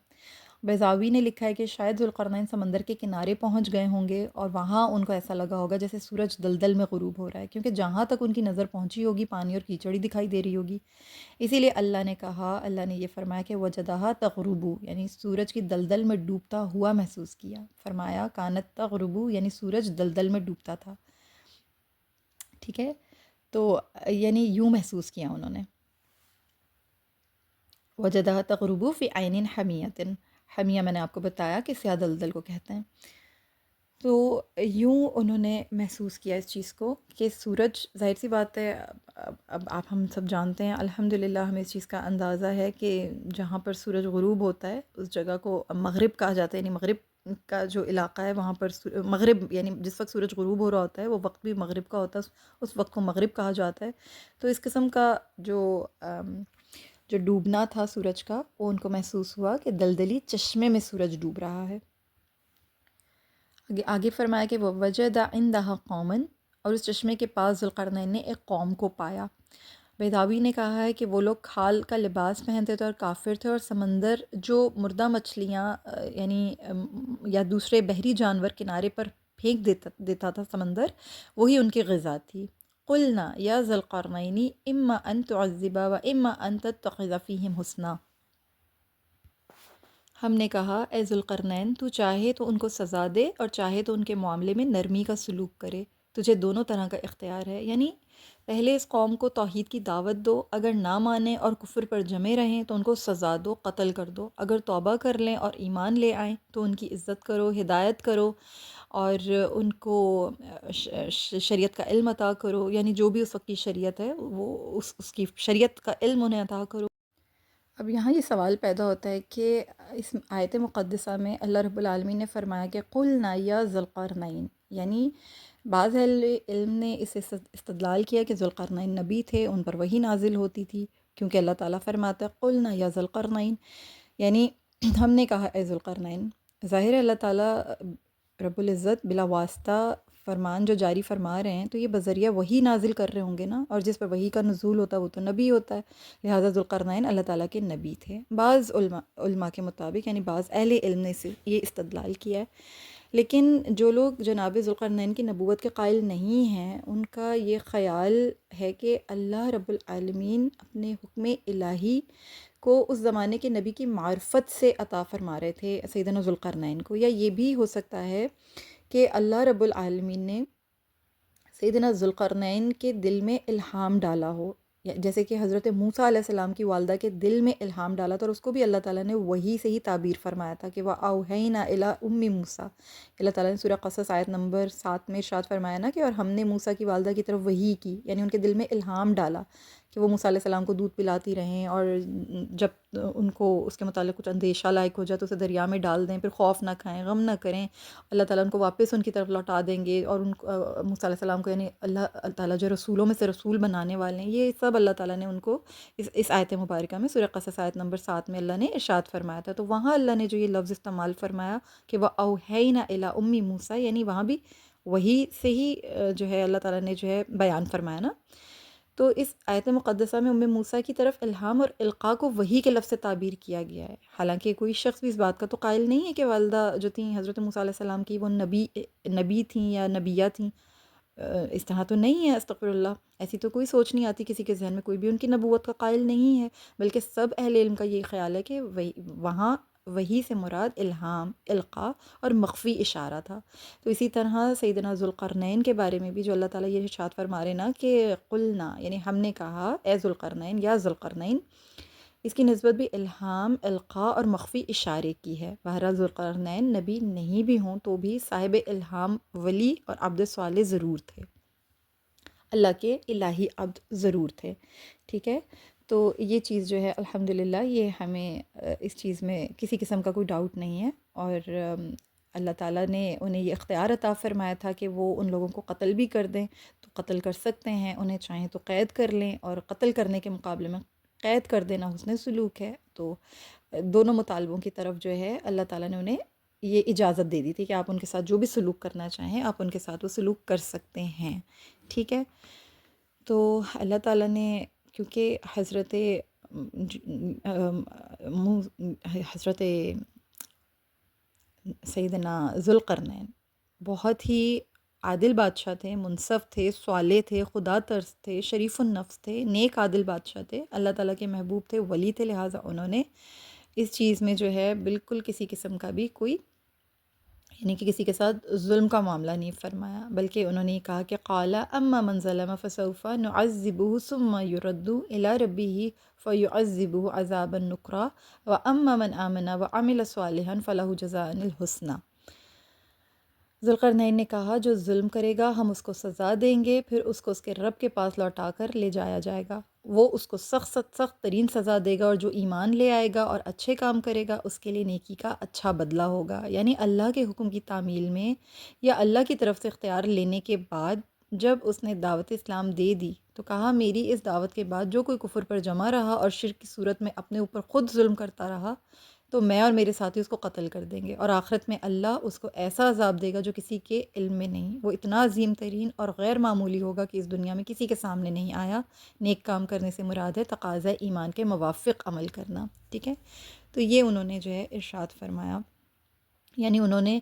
بیضاوی نے لکھا ہے کہ شاید ذوالقرنین سمندر کے کنارے پہنچ گئے ہوں گے، اور وہاں ان کو ایسا لگا ہوگا جیسے سورج دلدل میں غروب ہو رہا ہے، کیونکہ جہاں تک ان کی نظر پہنچی ہوگی پانی اور کیچڑ ہی دکھائی دے رہی ہوگی۔ اسی لیے اللہ نے کہا، اللہ نے یہ فرمایا کہ وجدہا تغربو، یعنی سورج کی دلدل میں ڈوبتا ہوا محسوس کیا۔ فرمایا کانت تغربو یعنی سورج دلدل میں ڈوبتا تھا، ٹھیک ہے، تو یعنی یوں محسوس کیا انہوں نے۔ وجدہا تغربو فی عین حمیۃ، حمیہ میں نے آپ کو بتایا کہ سیاہ دلدل کو کہتے ہیں۔ تو یوں انہوں نے محسوس کیا اس چیز کو کہ سورج، ظاہر سی بات ہے، اب آپ ہم سب جانتے ہیں الحمدللہ، ہمیں اس چیز کا اندازہ ہے کہ جہاں پر سورج غروب ہوتا ہے اس جگہ کو مغرب کہا جاتا ہے، یعنی مغرب کا جو علاقہ ہے وہاں پر مغرب یعنی جس وقت سورج غروب ہو رہا ہوتا ہے وہ وقت بھی مغرب کا ہوتا ہے، اس وقت کو مغرب کہا جاتا ہے۔ تو اس قسم کا جو ڈوبنا تھا سورج کا وہ ان کو محسوس ہوا کہ دلدلی چشمے میں سورج ڈوب رہا ہے۔ آگے فرمایا کہ وَوَجَدَ عِندَهَا قَوْمًا، اور اس چشمے کے پاس ذوالقرنین نے ایک قوم کو پایا۔ بیضاوی نے کہا ہے کہ وہ لوگ کھال کا لباس پہنتے تھے اور کافر تھے، اور سمندر جو مردہ مچھلیاں یعنی یا دوسرے بحری جانور کنارے پر پھینک دیتا تھا سمندر، وہی ان کی غذا تھی۔ قُلْنَا يَا ذَا الْقَرْنَيْنِ إِمَّا أَن تُعَذِّبَ وَإِمَّا أَن تَتَّخِذَ فِيهِمْ حُسْنًا، ہم نے کہا اے ذوالقرنین تو چاہے تو ان کو سزا دے اور چاہے تو ان کے معاملے میں نرمی کا سلوک کرے، تجھے دونوں طرح کا اختیار ہے۔ یعنی پہلے اس قوم کو توحید کی دعوت دو، اگر نہ مانیں اور کفر پر جمے رہیں تو ان کو سزا دو، قتل کر دو، اگر توبہ کر لیں اور ایمان لے آئیں تو ان کی عزت کرو، ہدایت کرو، اور ان کو شریعت کا علم عطا کرو، یعنی جو بھی اس وقت کی شریعت ہے وہ اس کی شریعت کا علم انہیں عطا کرو۔ اب یہاں یہ سوال پیدا ہوتا ہے کہ اس آیت مقدسہ میں اللہ رب العالمین نے فرمایا کہ قُلْنَا يَا ذَا الْقَرْنَيْنِ، یعنی بعض اہل علم نے اسے استدلال کیا کہ ذوالقرنین نبی تھے، ان پر وحی نازل ہوتی تھی، کیونکہ اللہ تعالیٰ فرماتا ہے قُلْنَا يَا ذَا الْقَرْنَيْنِ، یعنی ہم نے کہا اے ذوالقرنین۔ ظاہر ہے اللہ تعالیٰ رب العزت بلا واسطہ فرمان جو جاری فرما رہے ہیں تو یہ بذریعہ وحی نازل کر رہے ہوں گے نا، اور جس پر وحی کا نزول ہوتا ہے وہ تو نبی ہوتا ہے، لہٰذا ذوالقرنین اللہ تعالیٰ کے نبی تھے۔ بعض علماء کے مطابق یعنی بعض اہل علم نے یہ استدلال کیا ہے، لیکن جو لوگ جناب ذوالقرنین کی نبوت کے قائل نہیں ہیں ان کا یہ خیال ہے کہ اللہ رب العالمین اپنے حکم الہی کو اس زمانے کے نبی کی معرفت سے عطا فرما رہے تھے سیدنا ذوالقرنین کو، یا یہ بھی ہو سکتا ہے کہ اللہ رب العالمین نے سیدنا ذوالقرنین کے دل میں الہام ڈالا ہو، جیسے کہ حضرت موسیٰ علیہ السلام کی والدہ کے دل میں الہام ڈالا تھا، اور اس کو بھی اللہ تعالیٰ نے وہی سے ہی تعبیر فرمایا تھا کہ وَأَوْحَيْنَا إِلَىٰ أُمِّ موسیٰ. اللہ تعالیٰ نے سورہ قصص آیت نمبر 7 میں ارشاد فرمایا نا کہ اور ہم نے موسیٰ کی والدہ کی طرف وحی کی، یعنی ان کے دل میں الہام ڈالا کہ وہ موسیٰ علیہ السلام کو دودھ پلاتی رہیں، اور جب ان کو اس کے متعلق کچھ اندیشہ لائق ہو جائے تو اسے دریا میں ڈال دیں، پھر خوف نہ کھائیں، غم نہ کریں، اللہ تعالیٰ ان کو واپس ان کی طرف لوٹا دیں گے، اور ان کو موسیٰ علیہ السلام کو، یعنی اللہ تعالیٰ جو رسولوں میں سے رسول بنانے والے ہیں، یہ سب اللہ تعالیٰ نے ان کو اس آیت مبارکہ میں سورہ قصص آیت نمبر 7 میں اللہ نے ارشاد فرمایا تھا. تو وہاں اللہ نے جو یہ لفظ استعمال فرمایا کہ وَأَوْحَيْنَا إِلَىٰ أُمِّ موسیٰ، یعنی وہاں بھی وہی سے ہی جو ہے اللہ تعالیٰ نے جو ہے بیان فرمایا نا. تو اس آیت مقدسہ میں موسیٰ کی طرف الہام اور القاء کو وحی کے لفظ سے تعبیر کیا گیا ہے. حالانکہ کوئی شخص بھی اس بات کا تو قائل نہیں ہے کہ والدہ جو تھیں حضرت موسیٰ علیہ السلام کی وہ نبی تھیں یا نبیہ تھیں. اس طرح تو نہیں ہے، استغفر اللہ، ایسی تو کوئی سوچ نہیں آتی کسی کے ذہن میں، کوئی بھی ان کی نبوت کا قائل نہیں ہے، بلکہ سب اہل علم کا یہ خیال ہے کہ وہاں وحی سے مراد الہام، القاء اور مخفی اشارہ تھا. تو اسی طرح سیدنا ذوالقرنین کے بارے میں بھی جو اللہ تعالیٰ یہ ارشاد فرما رہے نا کہ قلنا، یعنی ہم نے کہا اے ذوالقرنین یا ذوالقرنین، اس کی نسبت بھی الہام، القاء اور مخفی اشارے کی ہے. بہرحال ذوالقرنین نبی نہیں بھی ہوں تو بھی صاحب الہام، ولی اور عبد صالح ضرور تھے، اللہ کے الہی عبد ضرور تھے. ٹھیک ہے، تو یہ چیز جو ہے الحمدللہ یہ ہمیں اس چیز میں کسی قسم کا کوئی ڈاؤٹ نہیں ہے. اور اللہ تعالیٰ نے انہیں یہ اختیار عطا فرمایا تھا کہ وہ ان لوگوں کو قتل بھی کر دیں تو قتل کر سکتے ہیں، انہیں چاہیں تو قید کر لیں، اور قتل کرنے کے مقابلے میں قید کر دینا حسن سلوک ہے. تو دونوں مطالبوں کی طرف جو ہے اللہ تعالیٰ نے انہیں یہ اجازت دے دی تھی کہ آپ ان کے ساتھ جو بھی سلوک کرنا چاہیں آپ ان کے ساتھ وہ سلوک کر سکتے ہیں. ٹھیک ہے، تو اللہ تعالیٰ نے کیونکہ حضرت سیدنا ذوالقرنین بہت ہی عادل بادشاہ تھے، منصف تھے، صالح تھے، خدا ترس تھے، شریف النفس تھے، نیک عادل بادشاہ تھے، اللہ تعالیٰ کے محبوب تھے، ولی تھے، لہٰذا انہوں نے اس چیز میں جو ہے بالکل کسی قسم کا بھی کوئی، یعنی کہ کسی کے ساتھ ظلم کا معاملہ نہیں فرمایا، بلکہ انہوں نے کہا کہ قال اما من ظلم فسوف نعذبه ثم يرد الى ربه فيعذبه عذابا نكرا واما من آمن وعمل صالحا فله جزاء الحسنى. ذوالقرنین نے کہا جو ظلم کرے گا ہم اس کو سزا دیں گے، پھر اس کو اس کے رب کے پاس لوٹا کر لے جایا جائے گا، وہ اس کو سخت سخت ترین سزا دے گا، اور جو ایمان لے آئے گا اور اچھے کام کرے گا اس کے لیے نیکی کا اچھا بدلہ ہوگا. یعنی اللہ کے حکم کی تعمیل میں یا اللہ کی طرف سے اختیار لینے کے بعد جب اس نے دعوت اسلام دے دی تو کہا میری اس دعوت کے بعد جو کوئی کفر پر جمع رہا اور شرک کی صورت میں اپنے اوپر خود ظلم کرتا رہا تو میں اور میرے ساتھی اس کو قتل کر دیں گے، اور آخرت میں اللہ اس کو ایسا عذاب دے گا جو کسی کے علم میں نہیں، وہ اتنا عظیم ترین اور غیر معمولی ہوگا کہ اس دنیا میں کسی کے سامنے نہیں آیا. نیک کام کرنے سے مراد ہے تقاضۂ ایمان کے موافق عمل کرنا. ٹھیک ہے، تو یہ انہوں نے جو ہے ارشاد فرمایا. یعنی انہوں نے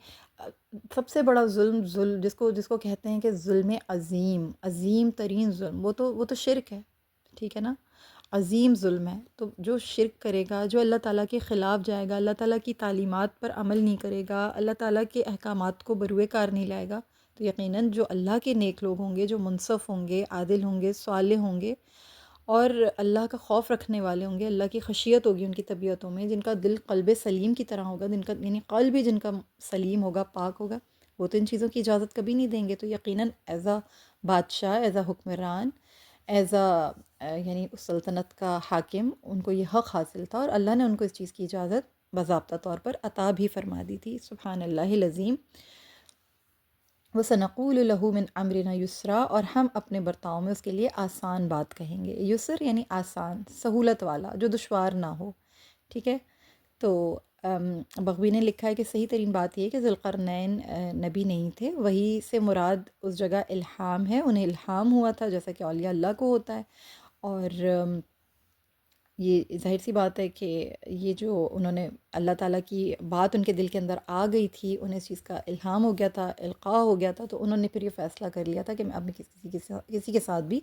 سب سے بڑا ظلم جس کو کہتے ہیں کہ ظلم عظیم ترین ظلم، وہ تو شرک ہے. ٹھیک ہے نا، عظیم ظلم ہے. تو جو شرک کرے گا، جو اللہ تعالیٰ کے خلاف جائے گا، اللہ تعالیٰ کی تعلیمات پر عمل نہیں کرے گا، اللہ تعالیٰ کے احکامات کو بروئے کار نہیں لائے گا، تو یقیناً جو اللہ کے نیک لوگ ہوں گے، جو منصف ہوں گے، عادل ہوں گے، صالح ہوں گے، اور اللہ کا خوف رکھنے والے ہوں گے، اللہ کی خشیت ہوگی ان کی طبیعتوں میں، جن کا دل قلب سلیم کی طرح ہوگا، یعنی قلب بھی جن کا سلیم ہوگا، پاک ہوگا، وہ تو ان چیزوں کی اجازت کبھی نہیں دیں گے. تو یقیناً ایز اے بادشاہ، ایز اے حکمران، ایز اے یعنی اس سلطنت کا حاکم ان کو یہ حق حاصل تھا، اور اللہ نے ان کو اس چیز کی اجازت باضابطہ طور پر عطا بھی فرما دی تھی. سبحان اللہ العظیم. وَسَنَقُولُ لَهُ مِنْ أَمْرِنَا يُسْرًا، اور ہم اپنے برتاؤ میں اس کے لیے آسان بات کہیں گے. یسر یعنی آسان، سہولت والا، جو دشوار نہ ہو. ٹھیک ہے، تو بغوی نے لکھا ہے کہ صحیح ترین بات یہ ہے کہ ذوالقرنین نبی نہیں تھے، وہی سے مراد اس جگہ الہام ہے، انہیں الہام ہوا تھا جیسا کہ اولیاء اللہ کو ہوتا ہے. اور یہ ظاہر سی بات ہے کہ یہ جو انہوں نے اللہ تعالیٰ کی بات ان کے دل کے اندر آ گئی تھی، انہیں اس چیز کا الہام ہو گیا تھا، القاء ہو گیا تھا، تو انہوں نے پھر یہ فیصلہ کر لیا تھا کہ میں اب کسی کے ساتھ بھی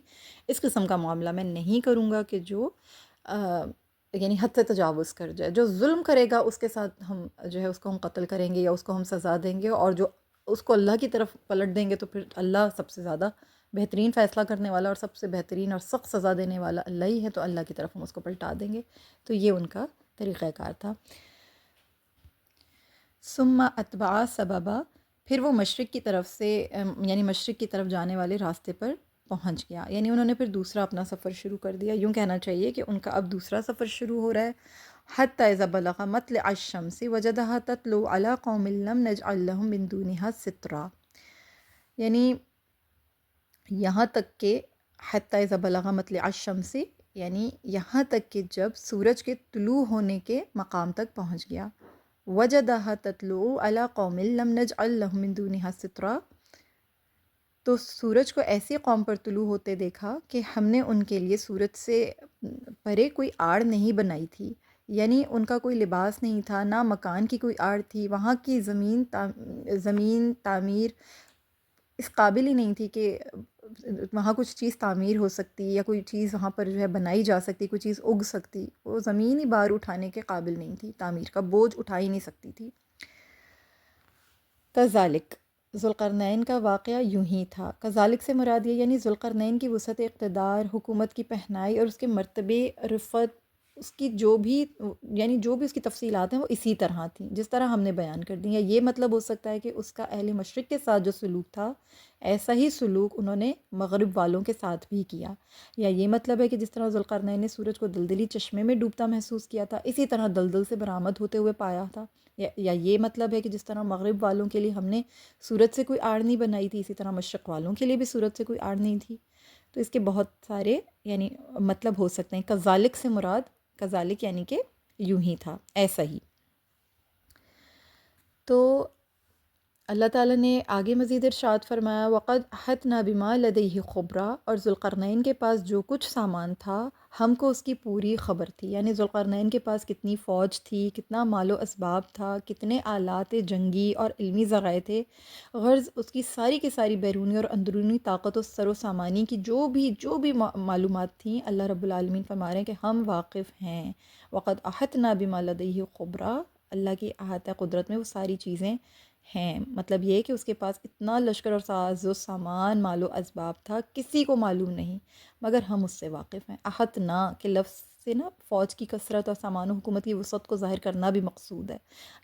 اس قسم کا معاملہ میں نہیں کروں گا کہ جو یعنی حد سے تجاوز کر جائے. جو ظلم کرے گا اس کے ساتھ ہم جو ہے اس کو ہم قتل کریں گے یا اس کو ہم سزا دیں گے، اور جو اس کو اللہ کی طرف پلٹ دیں گے تو پھر اللہ سب سے زیادہ بہترین فیصلہ کرنے والا اور سب سے بہترین اور سخت سزا دینے والا اللہ ہی ہے، تو اللہ کی طرف ہم اس کو پلٹا دیں گے۔ تو یہ ان کا طریقہ کار تھا۔ ثم اتبع سببا، پھر وہ مشرق کی طرف سے یعنی مشرق کی طرف جانے والے راستے پر پہنچ گیا، یعنی انہوں نے پھر دوسرا اپنا سفر شروع کر دیا۔ یوں کہنا چاہیے کہ ان کا اب دوسرا سفر شروع ہو رہا ہے۔ حتی اذا بلغ مطلع الشمس وجدها تطلع على قوم لم نجعل لهم من دونها سترا، یعنی یہاں تک کہ حتی اذا بلغ مطلع الشمس، یعنی یہاں تک کہ جب سورج کے طلوع ہونے کے مقام تک پہنچ گیا۔ وجدها تطلع على قوم لم نجعل لهم من دونها سترا، تو سورج کو ایسی قوم پر طلوع ہوتے دیکھا کہ ہم نے ان کے لیے سورج سے پرے کوئی آڑ نہیں بنائی تھی، یعنی ان کا کوئی لباس نہیں تھا، نہ مکان کی کوئی آڑ تھی، وہاں کی زمین تعمیر اس قابل ہی نہیں تھی کہ وہاں کچھ چیز تعمیر ہو سکتی یا کوئی چیز وہاں پر جو ہے بنائی جا سکتی، کوئی چیز اگ سکتی، وہ زمین ہی بار اٹھانے کے قابل نہیں تھی، تعمیر کا بوجھ اٹھا ہی نہیں سکتی تھی۔ کذالک، ذوالقرنین کا واقعہ یوں ہی تھا۔ کذالک سے مراد یہ یعنی ذوالقرنین کی وسعت اقتدار، حکومت کی پہنائی اور اس کے مرتبے رفعت، اس کی جو بھی یعنی جو بھی اس کی تفصیلات ہیں وہ اسی طرح تھیں جس طرح ہم نے بیان کر دی ہیں۔ یہ مطلب ہو سکتا ہے کہ اس کا اہل مشرق کے ساتھ جو سلوک تھا ایسا ہی سلوک انہوں نے مغرب والوں کے ساتھ بھی کیا، یا یہ مطلب ہے کہ جس طرح ذوالقرنین نے سورج کو دلدلی چشمے میں ڈوبتا محسوس کیا تھا اسی طرح دلدل سے برآمد ہوتے ہوئے پایا تھا، یا یہ مطلب ہے کہ جس طرح مغرب والوں کے لیے ہم نے سورج سے کوئی آڑ نہیں بنائی تھی اسی طرح مشرق والوں کے لیے بھی سورج سے کوئی آڑ نہیں تھی۔ تو اس کے بہت سارے یعنی مطلب ہو سکتے ہیں۔ کذالک سے مراد کذالک یعنی کہ یوں ہی تھا، ایسا ہی۔ تو اللہ تعالیٰ نے آگے مزید ارشاد فرمایا وَقَدْ أَحَطْنَا بِمَا لَدَيْهِ خُبْرًا، اور ذوالقرنین کے پاس جو کچھ سامان تھا ہم کو اس کی پوری خبر تھی، یعنی ذوالقرنین کے پاس کتنی فوج تھی، کتنا مال و اسباب تھا، کتنے آلات جنگی اور علمی ذرائع تھے، غرض اس کی ساری کی ساری بیرونی اور اندرونی طاقت و سر و سامانی کی جو بھی معلومات تھیں اللہ رب العالمین فرما رہے ہیں کہ ہم واقف ہیں۔ وَقَدْ أَحَطْنَا بِمَا لَدَيْهِ خُبْرًا، اللہ کی احاطہ قدرت میں وہ ساری چیزیں ہیں۔ مطلب یہ کہ اس کے پاس اتنا لشکر اور ساز و سامان مال و اسباب تھا کسی کو معلوم نہیں مگر ہم اس سے واقف ہیں۔ احطنا کے لفظ سے نا فوج کی کثرت اور سامان و حکومت کی وسعت کو ظاہر کرنا بھی مقصود ہے،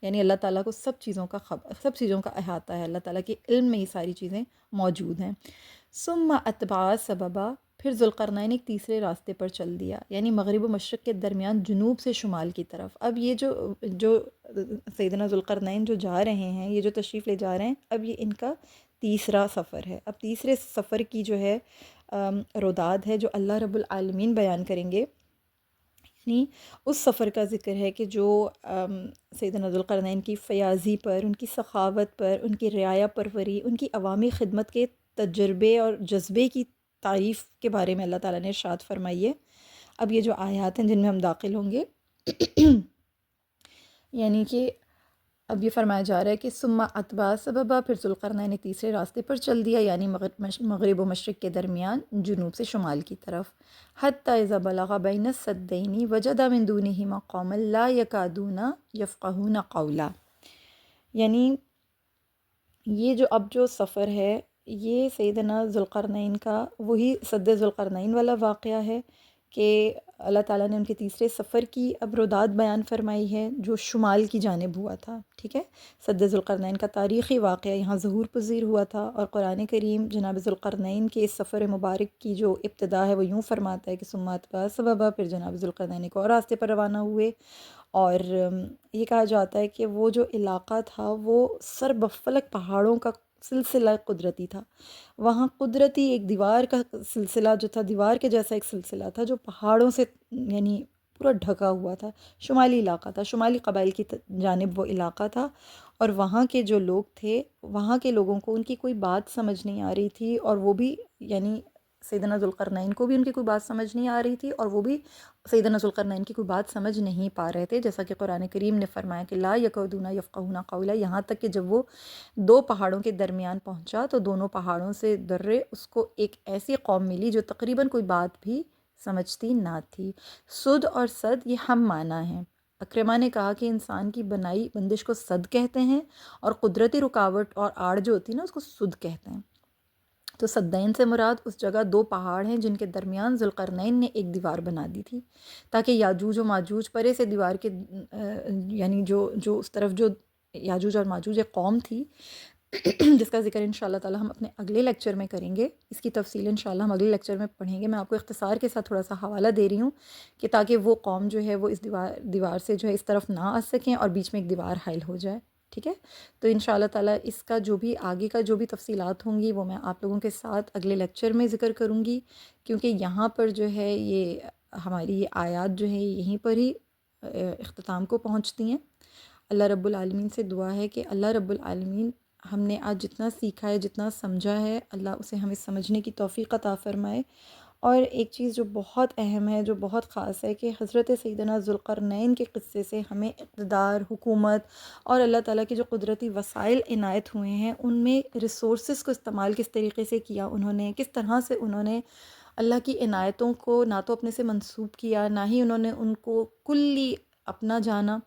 یعنی اللہ تعالیٰ کو سب چیزوں کا احاطہ ہے، اللہ تعالیٰ کے علم میں یہ ساری چیزیں موجود ہیں۔ ثم اتبع سببا، پھر ذوالقرنین ایک تیسرے راستے پر چل دیا، یعنی مغرب و مشرق کے درمیان جنوب سے شمال کی طرف۔ اب یہ جو سیدنا ذوالقرنین جو جا رہے ہیں، یہ جو تشریف لے جا رہے ہیں، اب یہ ان کا تیسرا سفر ہے۔ اب تیسرے سفر کی جو ہے روداد ہے جو اللہ رب العالمین بیان کریں گے، یعنی اس سفر کا ذکر ہے کہ جو سیدنا ذوالقرنین کی فیاضی پر، ان کی سخاوت پر، ان کی رعایا پروری، ان کی عوامی خدمت کے تجربے اور جذبے کی تعریف کے بارے میں اللہ تعالیٰ نے ارشاد فرمائی ہے۔ اب یہ جو آیات ہیں جن میں ہم داخل ہوں گے یعنی کہ اب یہ فرمایا جا رہا ہے کہ ثم اتبع سببا، پھر ذوالقرنین ایک تیسرے راستے پر چل دیا، یعنی مغرب و مشرق کے درمیان جنوب سے شمال کی طرف۔ حتی اذا بلغ بین السدین وجد من دونہما قوما لا یکادون یفقہون قولا، یعنی یہ جو اب جو سفر ہے یہ سیدنا ذوالقرنین کا وہی سد ذوالقرنین والا واقعہ ہے کہ اللہ تعالیٰ نے ان کے تیسرے سفر کی اب روداد بیان فرمائی ہے جو شمال کی جانب ہوا تھا، ٹھیک ہے۔ سد ذوالقرنین کا تاریخی واقعہ یہاں ظہور پذیر ہوا تھا، اور قرآن کریم جناب ذوالقرنین کے اس سفر مبارک کی جو ابتدا ہے وہ یوں فرماتا ہے کہ ثم اتبع سببا، پھر جناب ذوالقرنین ایک اور راستے پر روانہ ہوئے، اور یہ کہا جاتا ہے کہ وہ جو علاقہ تھا وہ سر بفلک پہاڑوں کا سلسلہ قدرتی تھا، وہاں قدرتی ایک دیوار کا سلسلہ جو تھا، دیوار کے جیسا ایک سلسلہ تھا جو پہاڑوں سے یعنی پورا ڈھکا ہوا تھا، شمالی علاقہ تھا، شمالی قبائل کی جانب وہ علاقہ تھا، اور وہاں کے جو لوگ تھے وہاں کے لوگوں کو ان کی کوئی بات سمجھ نہیں آ رہی تھی، اور وہ بھی یعنی سیدنا ذوالقرنین کو بھی ان کی کوئی بات سمجھ نہیں آ رہی تھی، اور وہ بھی سیدنا ذوالقرنین کی کوئی بات سمجھ نہیں پا رہے تھے، جیسا کہ قرآن کریم نے فرمایا کہ لا یکادون یفقہون قولا، یہاں تک کہ جب وہ دو پہاڑوں کے درمیان پہنچا تو دونوں پہاڑوں سے درے اس کو ایک ایسی قوم ملی جو تقریباً کوئی بات بھی سمجھتی نہ تھی۔ سد اور صد یہ ہم معنی ہیں۔ اکرمہ نے کہا کہ انسان کی بنائی بندش کو صد کہتے ہیں، اور قدرتی رکاوٹ اور آڑ جو ہوتی ہے نا اس کو سد کہتے ہیں۔ تو سدین سے مراد اس جگہ دو پہاڑ ہیں جن کے درمیان ذوالقرنین نے ایک دیوار بنا دی تھی تاکہ یاجوج و ماجوج پرے سے دیوار کے یعنی جو اس طرف جو یاجوج اور ماجوج ایک قوم تھی جس کا ذکر انشاءاللہ تعالی ہم اپنے اگلے لیکچر میں کریں گے. اس کی تفصیل انشاءاللہ ہم اگلے لیکچر میں پڑھیں گے. میں آپ کو اختصار کے ساتھ تھوڑا سا حوالہ دے رہی ہوں کہ تاکہ وہ قوم جو ہے وہ اس دیوار سے جو ہے اس طرف نہ آ سکیں اور بیچ میں ایک دیوار حائل ہو جائے. ٹھیک ہے، تو انشاءاللہ تعالی اس کا جو بھی آگے کا جو بھی تفصیلات ہوں گی وہ میں آپ لوگوں کے ساتھ اگلے لیکچر میں ذکر کروں گی، کیونکہ یہاں پر جو ہے یہ ہماری یہ آیات جو ہے یہیں پر ہی اختتام کو پہنچتی ہیں. اللہ رب العالمین سے دعا ہے کہ اللہ رب العالمین ہم نے آج جتنا سیکھا ہے، جتنا سمجھا ہے، اللہ اسے ہمیں سمجھنے کی توفیق عطا فرمائے. اور ایک چیز جو بہت اہم ہے، جو بہت خاص ہے، کہ حضرت سیدنا ذوالقرنین کے قصے سے ہمیں اقتدار، حکومت اور اللہ تعالیٰ کے جو قدرتی وسائل عنایت ہوئے ہیں ان میں ریسورسز کو استعمال کس طریقے سے کیا انہوں نے، کس طرح سے انہوں نے اللہ کی عنایتوں کو نہ تو اپنے سے منسوب کیا، نہ ہی انہوں نے ان کو کلی اپنا جانا.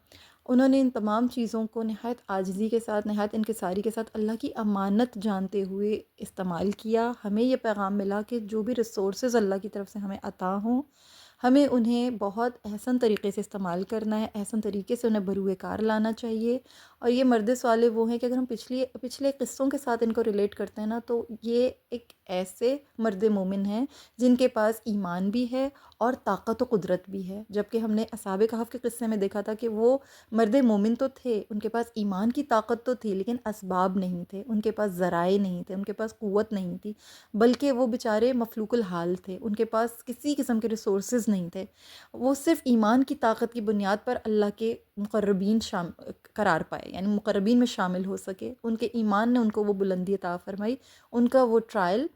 انہوں نے ان تمام چیزوں کو نہایت عاجزی کے ساتھ، نہایت انکساری کے ساتھ اللہ کی امانت جانتے ہوئے استعمال کیا. ہمیں یہ پیغام ملا کہ جو بھی ریسورسز اللہ کی طرف سے ہمیں عطا ہوں، ہمیں انہیں بہت احسن طریقے سے استعمال کرنا ہے، احسن طریقے سے انہیں بروئے کار لانا چاہیے. اور یہ مرد صالح وہ ہیں کہ اگر ہم پچھلے قصوں کے ساتھ ان کو ریلیٹ کرتے ہیں نا، تو یہ ایک ایسے مرد مومن ہیں جن کے پاس ایمان بھی ہے اور طاقت و قدرت بھی ہے. جبکہ ہم نے اصحاب کہف کے قصے میں دیکھا تھا کہ وہ مرد مومن تو تھے، ان کے پاس ایمان کی طاقت تو تھی، لیکن اسباب نہیں تھے، ان کے پاس ذرائع نہیں تھے، ان کے پاس قوت نہیں تھی، بلکہ وہ بیچارے مفلوق الحال تھے، ان کے پاس کسی قسم کے ریسورسز نہیں تھے. وہ صرف ایمان کی طاقت کی بنیاد پر اللہ کے مقربین قرار پائے، یعنی مقربین میں شامل ہو سکے. ان کے ایمان نے ان کو وہ بلندی عطا فرمائی. ان کا وہ ٹرائل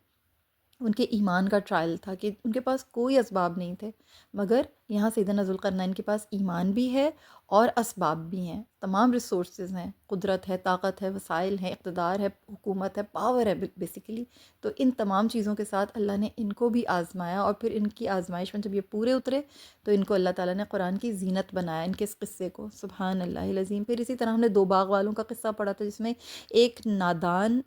ان کے ایمان کا ٹرائل تھا کہ ان کے پاس کوئی اسباب نہیں تھے، مگر یہاں سیدنا ذوالقرنین کے پاس ایمان بھی ہے اور اسباب بھی ہیں، تمام ریسورسز ہیں، قدرت ہے، طاقت ہے، وسائل ہیں، اقتدار ہے، حکومت ہے، پاور ہے بیسیکلی. تو ان تمام چیزوں کے ساتھ اللہ نے ان کو بھی آزمایا، اور پھر ان کی آزمائش میں جب یہ پورے اترے تو ان کو اللہ تعالیٰ نے قرآن کی زینت بنایا، ان کے اس قصے کو. سبحان اللہ العظیم. پھر اسی طرح ہم نے 2 باغ والوں کا قصہ پڑھا تھا، جس میں ایک نادان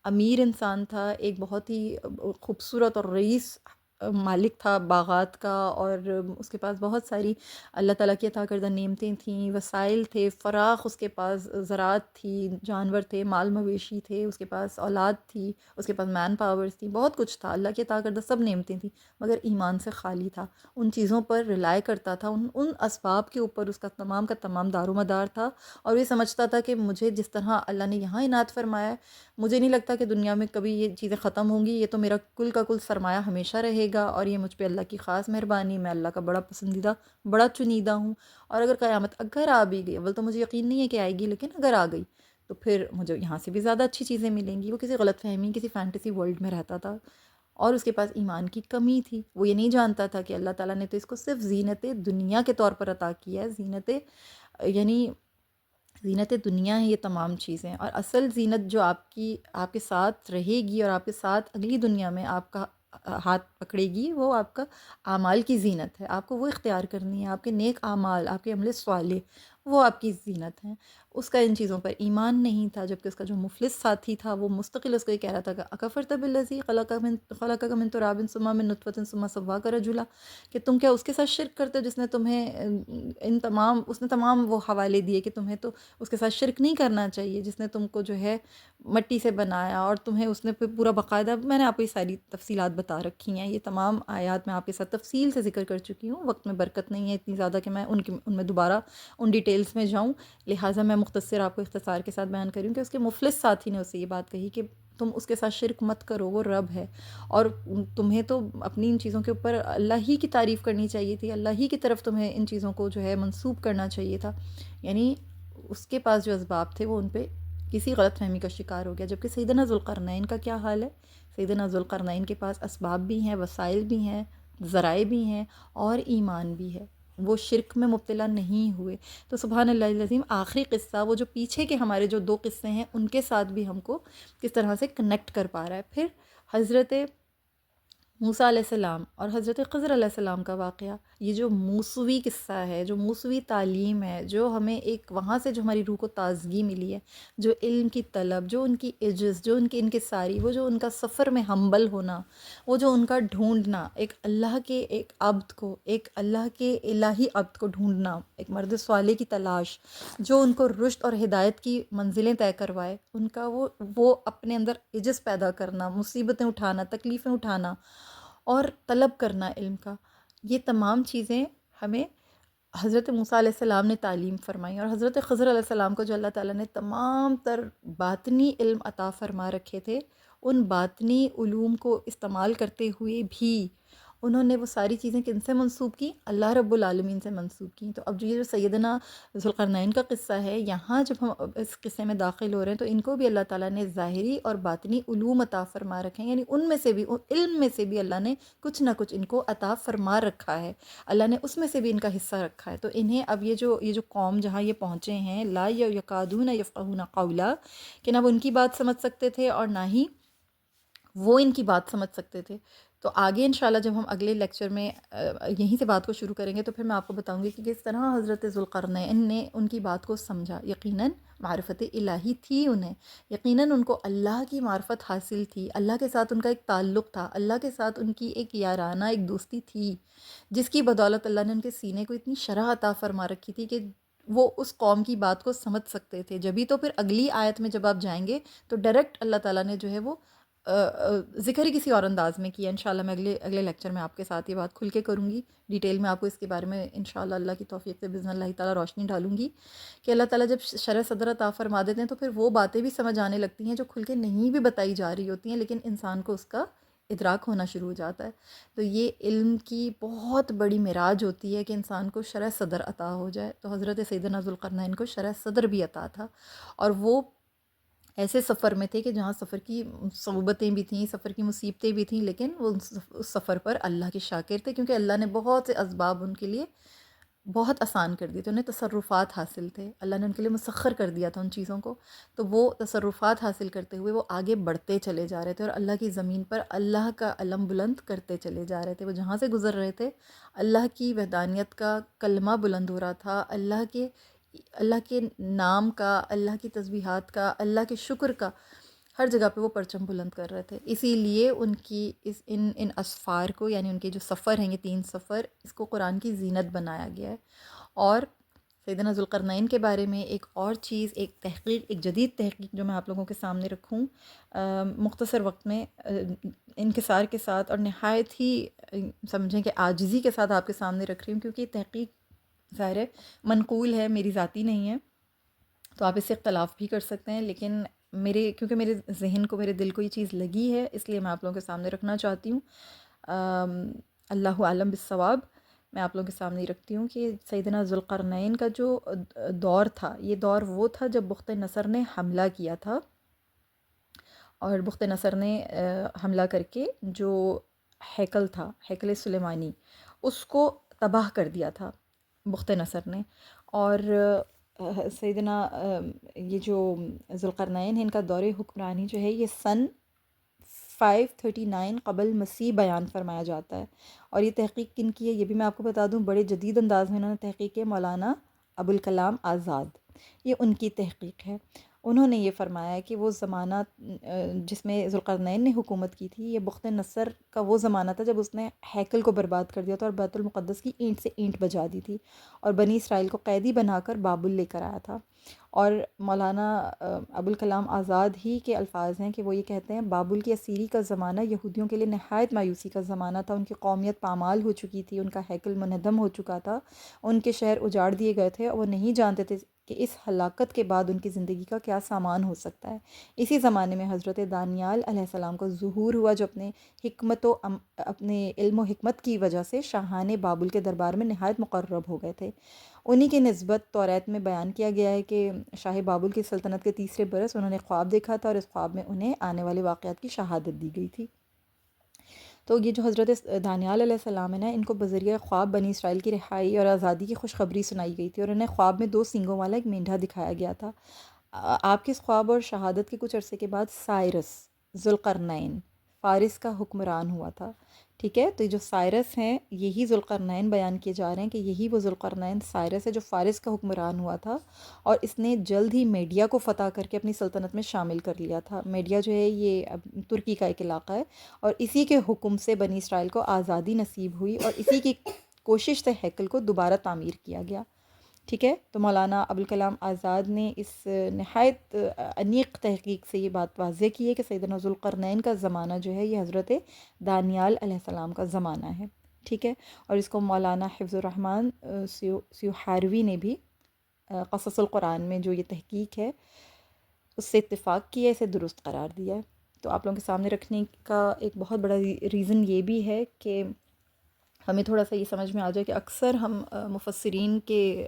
امیر انسان تھا، ایک بہت ہی خوبصورت اور رئیس مالک تھا باغات کا، اور اس کے پاس بہت ساری اللہ تعالیٰ کی عطا کردہ نعمتیں تھیں، وسائل تھے، فراخ اس کے پاس زراعت تھی، جانور تھے، مال مویشی تھے، اس کے پاس اولاد تھی، اس کے پاس مین پاورز تھی، بہت کچھ تھا، اللہ کی عطا کردہ سب نعمتیں تھیں، مگر ایمان سے خالی تھا. ان چیزوں پر ریلائی کرتا تھا، ان اسباب کے اوپر اس کا تمام دار و مدار تھا، اور یہ سمجھتا تھا کہ مجھے جس طرح اللہ نے یہاں عنایت فرمایا، مجھے نہیں لگتا کہ دنیا میں کبھی یہ چیزیں ختم ہوں گی، یہ تو میرا کل کا کل سرمایہ ہمیشہ رہے گا، اور یہ مجھ پہ اللہ کی خاص مہربانی، میں اللہ کا بڑا پسندیدہ، بڑا چنیدہ ہوں. اور اگر قیامت اگر آ بھی گئی، اول تو مجھے یقین نہیں ہے کہ آئے گی، لیکن اگر آ گئی تو پھر مجھے یہاں سے بھی زیادہ اچھی چیزیں ملیں گی. وہ کسی غلط فہمی، کسی فینٹیسی ورلڈ میں رہتا تھا، اور اس کے پاس ایمان کی کمی تھی. وہ یہ نہیں جانتا تھا کہ اللہ تعالیٰ نے تو اس کو صرف زینت دنیا کے طور پر عطا کیا ہے، زینت دنیا ہے یہ تمام چیزیں، اور اصل زینت جو آپ کے ساتھ رہے گی اور آپ کے ساتھ اگلی دنیا میں آپ کا ہاتھ پکڑے گی، وہ آپ کا اعمال کی زینت ہے. آپ کو وہ اختیار کرنی ہے، آپ کے نیک اعمال، آپ کے عمل صالح، وہ آپ کی زینت ہیں. اس کا ان چیزوں پر ایمان نہیں تھا، جبکہ اس کا جو مفلس ساتھی تھا وہ مستقل اس کو یہ کہہ رہا تھا کہ اکفرت بالذی خلقک من تراب ثم من نطفۃ ثم سواک رجلا، کہ تم کیا اس کے ساتھ شرک کرتے ہو جس نے تمہیں اس نے تمام وہ حوالے دیے کہ تمہیں تو اس کے ساتھ شرک نہیں کرنا چاہیے، جس نے تم کو جو ہے مٹی سے بنایا، اور تمہیں اس نے پورا باقاعدہ، میں نے آپ کو یہ ساری تفصیلات بتا رکھی ہیں. یہ تمام آیات میں آپ کے ساتھ تفصیل سے ذکر کر چکی ہوں. وقت میں برکت نہیں ہے اتنی زیادہ کہ میں ان میں دوبارہ ان ڈیٹیلز میں جاؤں، لہٰذا میں مختصر آپ کو اختصار کے ساتھ بیان کروں کہ اس کے مفلس ساتھی نے اسے یہ بات کہی کہ تم اس کے ساتھ شرک مت کرو، وہ رب ہے، اور تمہیں تو اپنی ان چیزوں کے اوپر اللہ ہی کی تعریف کرنی چاہیے تھی، اللہ ہی کی طرف تمہیں ان چیزوں کو جو ہے منسوب کرنا چاہیے تھا. یعنی اس کے پاس جو اسباب تھے وہ ان پہ کسی غلط فہمی کا شکار ہو گیا. جبکہ سیدنا ذوالقرنین کا کیا حال ہے؟ سیدنا ذوالقرنین کے پاس اسباب بھی ہیں، وسائل بھی ہیں، ذرائع بھی ہیں، اور ایمان بھی ہے. وہ شرک میں مبتلا نہیں ہوئے. تو سبحان اللہ العظیم. آخری قصہ، وہ جو پیچھے کے ہمارے جو 2 قصے ہیں ان کے ساتھ بھی ہم کو کس طرح سے کنیکٹ کر پا رہا ہے. پھر حضرت موسیٰ علیہ السلام اور حضرت خضر علیہ السلام کا واقعہ، یہ جو موسوی قصہ ہے، جو موسوی تعلیم ہے، جو ہمیں ایک وہاں سے جو ہماری روح کو تازگی ملی ہے، جو علم کی طلب، جو ان کی عجز، جو ان کی انکساری، وہ جو ان کا سفر میں ہمبل ہونا، وہ جو ان کا ڈھونڈنا، ایک اللہ کے ایک عبد کو، ایک اللہ کے الہی عبد کو ڈھونڈنا، ایک مرد صالح کی تلاش، جو ان کو رشد اور ہدایت کی منزلیں طے کروائے، ان کا وہ اپنے اندر عجز پیدا کرنا، مصیبتیں اٹھانا، تکلیفیں اٹھانا اور طلب کرنا علم کا، یہ تمام چیزیں ہمیں حضرت موسیٰ علیہ السلام نے تعلیم فرمائی، اور حضرت خضر علیہ السلام کو جو اللہ تعالیٰ نے تمام تر باطنی علم عطا فرما رکھے تھے، ان باطنی علوم کو استعمال کرتے ہوئے بھی انہوں نے وہ ساری چیزیں کن سے منسوب کی؟ اللہ رب العالمین سے منسوب کی۔ تو اب جو یہ جو سیدنا ذوالقرنین کا قصہ ہے، یہاں جب ہم اس قصے میں داخل ہو رہے ہیں تو ان کو بھی اللہ تعالیٰ نے ظاہری اور باطنی علوم عطا فرما رکھے ہیں، یعنی ان میں سے بھی، علم میں سے بھی اللہ نے کچھ نہ کچھ ان کو عطا فرما رکھا ہے، اللہ نے اس میں سے بھی ان کا حصہ رکھا ہے۔ تو انہیں اب یہ جو قوم جہاں یہ پہنچے ہیں، لا یکادون یفقہون قولا، کہ نہ وہ ان کی بات سمجھ سکتے تھے اور نہ ہی وہ ان کی بات سمجھ سکتے تھے۔ تو آگے انشاءاللہ جب ہم اگلے لیکچر میں یہیں سے بات کو شروع کریں گے تو پھر میں آپ کو بتاؤں گی کہ کس طرح حضرت ذوالقرنین نے ان کی بات کو سمجھا۔ یقیناً معرفت الہی تھی انہیں، یقیناً ان کو اللہ کی معرفت حاصل تھی، اللہ کے ساتھ ان کا ایک تعلق تھا، اللہ کے ساتھ ان کی ایک یارانہ ایک دوستی تھی، جس کی بدولت اللہ نے ان کے سینے کو اتنی شرح عطا فرما رکھی تھی کہ وہ اس قوم کی بات کو سمجھ سکتے تھے۔ جبھی تو پھر اگلی آیت میں جب آپ جائیں گے تو ڈائریکٹ اللہ تعالیٰ نے جو ہے وہ ذکر ہی کسی اور انداز میں کیا۔ انشاءاللہ میں اگلے لیکچر میں آپ کے ساتھ یہ بات کھل کے کروں گی، ڈیٹیل میں آپ کو اس کے بارے میں انشاءاللہ اللہ کی توفیق سے بإذن اللہ تعالیٰ روشنی ڈالوں گی کہ اللہ تعالیٰ جب شرح صدر عطا فرما دیتے ہیں تو پھر وہ باتیں بھی سمجھ آنے لگتی ہیں جو کھل کے نہیں بھی بتائی جا رہی ہوتی ہیں، لیکن انسان کو اس کا ادراک ہونا شروع ہو جاتا ہے۔ تو یہ علم کی بہت بڑی معراج ہوتی ہے کہ انسان کو شرح صدر عطا ہو جائے۔ تو حضرت سیدنا ذوالقرنین کو شرح صدر بھی عطا تھا، اور وہ ایسے سفر میں تھے کہ جہاں سفر کی صعوبتیں بھی تھیں، سفر کی مصیبتیں بھی تھیں، لیکن وہ اس سفر پر اللہ کے شاکر تھے، کیونکہ اللہ نے بہت سے اسباب ان کے لیے بہت آسان کر دیے تھے، انہیں تصرفات حاصل تھے، اللہ نے ان کے لیے مسخر کر دیا تھا ان چیزوں کو، تو وہ تصرفات حاصل کرتے ہوئے وہ آگے بڑھتے چلے جا رہے تھے اور اللہ کی زمین پر اللہ کا علم بلند کرتے چلے جا رہے تھے۔ وہ جہاں سے گزر رہے تھے اللہ کی وحدانیت کا کلمہ بلند ہو رہا تھا، اللہ کے نام کا، اللہ کی تسبیحات کا، اللہ کے شکر کا، ہر جگہ پہ وہ پرچم بلند کر رہے تھے۔ اسی لیے ان کی ان اسفار کو، یعنی ان کے جو سفر ہیں، یہ 3 سفر، اس کو قرآن کی زینت بنایا گیا ہے۔ اور سیدنا ذوالقرنین کے بارے میں ایک اور چیز، ایک تحقیق، ایک جدید تحقیق جو میں آپ لوگوں کے سامنے رکھوں مختصر وقت میں انکسار کے ساتھ اور نہایت ہی سمجھیں کہ عاجزی کے ساتھ آپ کے سامنے رکھ رہی ہوں، کیونکہ یہ تحقیق ظاہر ہے منقول ہے، میری ذاتی نہیں ہے، تو آپ اس سے اختلاف بھی کر سکتے ہیں، لیکن کیونکہ میرے ذہن کو، میرے دل کو یہ چیز لگی ہے، اس لیے میں آپ لوگوں کے سامنے رکھنا چاہتی ہوں۔ اللہ عالم بالصواب، میں آپ لوگوں کے سامنے رکھتی ہوں کہ سیدنا ذوالقرنین کا جو دور تھا، یہ دور وہ تھا جب بخت نصر نے حملہ کیا تھا، اور بخت نصر نے حملہ کر کے جو ہیکل تھا، ہیکل سلیمانی، اس کو تباہ کر دیا تھا بخت نصر نے۔ اور سیدنا یہ جو ذوالقرنین ہیں، ان کا دور حکمرانی جو ہے یہ سن 539 قبل مسیح بیان فرمایا جاتا ہے۔ اور یہ تحقیق کن کی ہے یہ بھی میں آپ کو بتا دوں، بڑے جدید انداز میں انہوں نے تحقیق ہے، مولانا ابوالکلام آزاد، یہ ان کی تحقیق ہے۔ انہوں نے یہ فرمایا ہے کہ وہ زمانہ جس میں ذوالقرنین نے حکومت کی تھی، یہ بخت نصر کا وہ زمانہ تھا جب اس نے ہیکل کو برباد کر دیا تھا اور بیت المقدس کی اینٹ سے اینٹ بجا دی تھی، اور بنی اسرائیل کو قیدی بنا کر بابل لے کر آیا تھا۔ اور مولانا ابوالکلام آزاد ہی کے الفاظ ہیں کہ وہ یہ کہتے ہیں، بابل کی اسیری کا زمانہ یہودیوں کے لیے نہایت مایوسی کا زمانہ تھا، ان کی قومیت پامال ہو چکی تھی، ان کا ہیکل منہدم ہو چکا تھا، ان کے شہر اجاڑ دیے گئے تھے، اور وہ نہیں جانتے تھے کہ اس ہلاکت کے بعد ان کی زندگی کا کیا سامان ہو سکتا ہے۔ اسی زمانے میں حضرت دانیال علیہ السلام کو ظہور ہوا، جو اپنے علم و حکمت کی وجہ سے شاہان بابل کے دربار میں نہایت مقرب ہو گئے تھے۔ انہی کی نسبت توریت میں بیان کیا گیا ہے کہ شاہ بابل کی سلطنت کے 3 برس انہوں نے خواب دیکھا تھا، اور اس خواب میں انہیں آنے والے واقعات کی شہادت دی گئی تھی۔ تو یہ جو حضرت دانیال علیہ السلام ہے نا، ان کو بذریعہ خواب بنی اسرائیل کی رہائی اور آزادی کی خوشخبری سنائی گئی تھی، اور انہیں خواب میں 2 سینگوں والا ایک مینڈھا دکھایا گیا تھا۔ آپ کے اس خواب اور شہادت کے کچھ عرصے کے بعد سائرس ذوالقرنین فارس کا حکمران ہوا تھا، ٹھیک ہے، تو یہ جو سائرس ہیں یہی ذوالقرنین بیان کیے جا رہے ہیں کہ یہی وہ ذوالقرنین سائرس ہے جو فارس کا حکمران ہوا تھا، اور اس نے جلد ہی میڈیا کو فتح کر کے اپنی سلطنت میں شامل کر لیا تھا۔ میڈیا جو ہے یہ اب ترکی کا ایک علاقہ ہے، اور اسی کے حکم سے بنی اسرائیل کو آزادی نصیب ہوئی، اور اسی کی کوشش سے ہیکل کو دوبارہ تعمیر کیا گیا۔ ٹھیک ہے، تو مولانا ابوالکلام آزاد نے اس نہایت انیق تحقیق سے یہ بات واضح کی ہے کہ سیدنا ذوالقرنین کا زمانہ جو ہے یہ حضرت دانیال علیہ السلام کا زمانہ ہے۔ ٹھیک ہے، اور اس کو مولانا حفظ الرحمن سیوحاروی نے بھی قصص القرآن میں جو یہ تحقیق ہے اس سے اتفاق کیا، اسے درست قرار دیا ہے۔ تو آپ لوگوں کے سامنے رکھنے کا ایک بہت بڑا ریزن یہ بھی ہے کہ ہمیں تھوڑا سا یہ سمجھ میں آ جائے کہ اکثر ہم مفسرین کے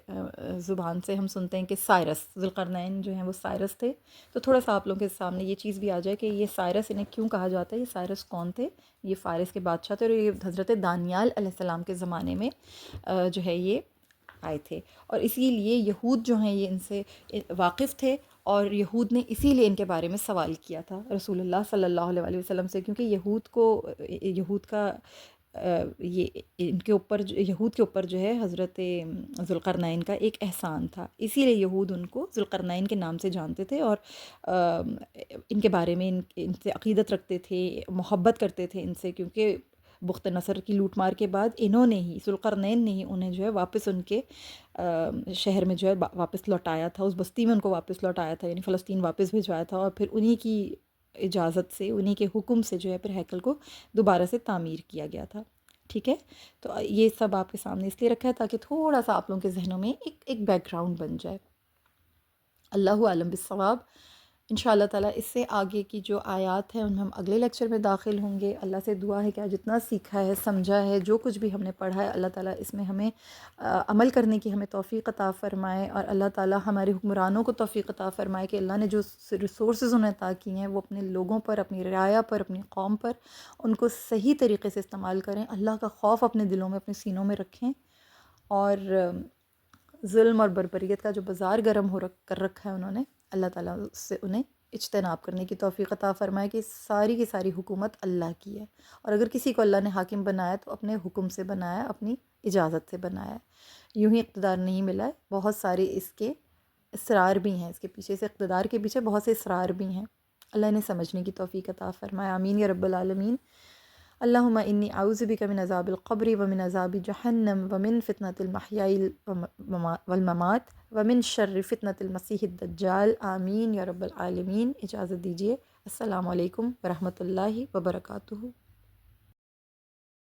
زبان سے ہم سنتے ہیں کہ سائرس ذوالقرنین جو ہیں وہ سائرس تھے، تو تھوڑا سا آپ لوگوں کے سامنے یہ چیز بھی آ جائے کہ یہ سائرس انہیں کیوں کہا جاتا ہے، یہ سائرس کون تھے؟ یہ فارس کے بادشاہ تھے، اور یہ حضرت دانیال علیہ السلام کے زمانے میں جو ہے یہ آئے تھے، اور اسی لیے یہود جو ہیں یہ ان سے واقف تھے، اور یہود نے اسی لیے ان کے بارے میں سوال کیا تھا رسول اللہ صلی اللہ علیہ وسلم سے، کیونکہ یہود کا یہ ان کے اوپر یہود کے اوپر جو ہے حضرت ذوالقرنین کا ایک احسان تھا، اسی لیے یہود ان کو ذوالقرنین کے نام سے جانتے تھے، اور ان کے بارے میں ان سے عقیدت رکھتے تھے، محبت کرتے تھے ان سے، کیونکہ بخت نصر کی لوٹ مار کے بعد انہوں نے ہی ذوالقرنین نے ہی انہیں جو ہے واپس ان کے شہر میں جو ہے واپس لوٹایا تھا، اس بستی میں ان کو واپس لوٹایا تھا، یعنی فلسطین واپس بھیجوایا تھا، اور پھر انہی کی اجازت سے، انہی کے حکم سے جو ہے پھر ہیکل کو دوبارہ سے تعمیر کیا گیا تھا۔ ٹھیک ہے، تو یہ سب آپ کے سامنے اس لیے رکھا ہے تاکہ تھوڑا سا آپ لوگوں کے ذہنوں میں ایک بیک گراؤنڈ بن جائے۔ اللہ عالم بالصواب۔ ان شاء اللہ تعالیٰ اس سے آگے کی جو آیات ہیں ان میں ہم اگلے لیکچر میں داخل ہوں گے۔ اللہ سے دعا ہے کہ جتنا سیکھا ہے، سمجھا ہے، جو کچھ بھی ہم نے پڑھا ہے، اللہ تعالیٰ اس میں ہمیں عمل کرنے کی ہمیں توفیق عطا فرمائے، اور اللہ تعالیٰ ہمارے حکمرانوں کو توفیق عطا فرمائے کہ اللہ نے جو ریسورسز انہیں عطا کی ہیں وہ اپنے لوگوں پر، اپنی رعایا پر، اپنی قوم پر ان کو صحیح طریقے سے استعمال کریں، اللہ کا خوف اپنے دلوں میں، اپنے سینوں میں رکھیں، اور ظلم اور بربریت کا جو بازار گرم کر رکھا ہے انہوں نے، اللہ تعالیٰ اس سے انہیں اجتناب کرنے کی توفیق عطا فرمائے کہ ساری کی ساری حکومت اللہ کی ہے، اور اگر کسی کو اللہ نے حاکم بنایا تو اپنے حکم سے بنایا، اپنی اجازت سے بنایا ہے، یوں ہی اقتدار نہیں ملا ہے، بہت سارے اس کے اسرار بھی ہیں، اس کے پیچھے سے اقتدار کے پیچھے بہت سے اسرار بھی ہیں۔ اللہ نے سمجھنے کی توفیق عطا فرمائے، آمین یا رب العالمین۔ اللہم انی اعوذ بک من عذاب القبر ومن عذاب جہنم ومن فتنة المحیاء والممات ومن شر فتنة المسیح الدجال، آمین یا رب العالمین۔ اجازت دیجیے، السلام علیکم ورحمۃ اللہ وبرکاتہ۔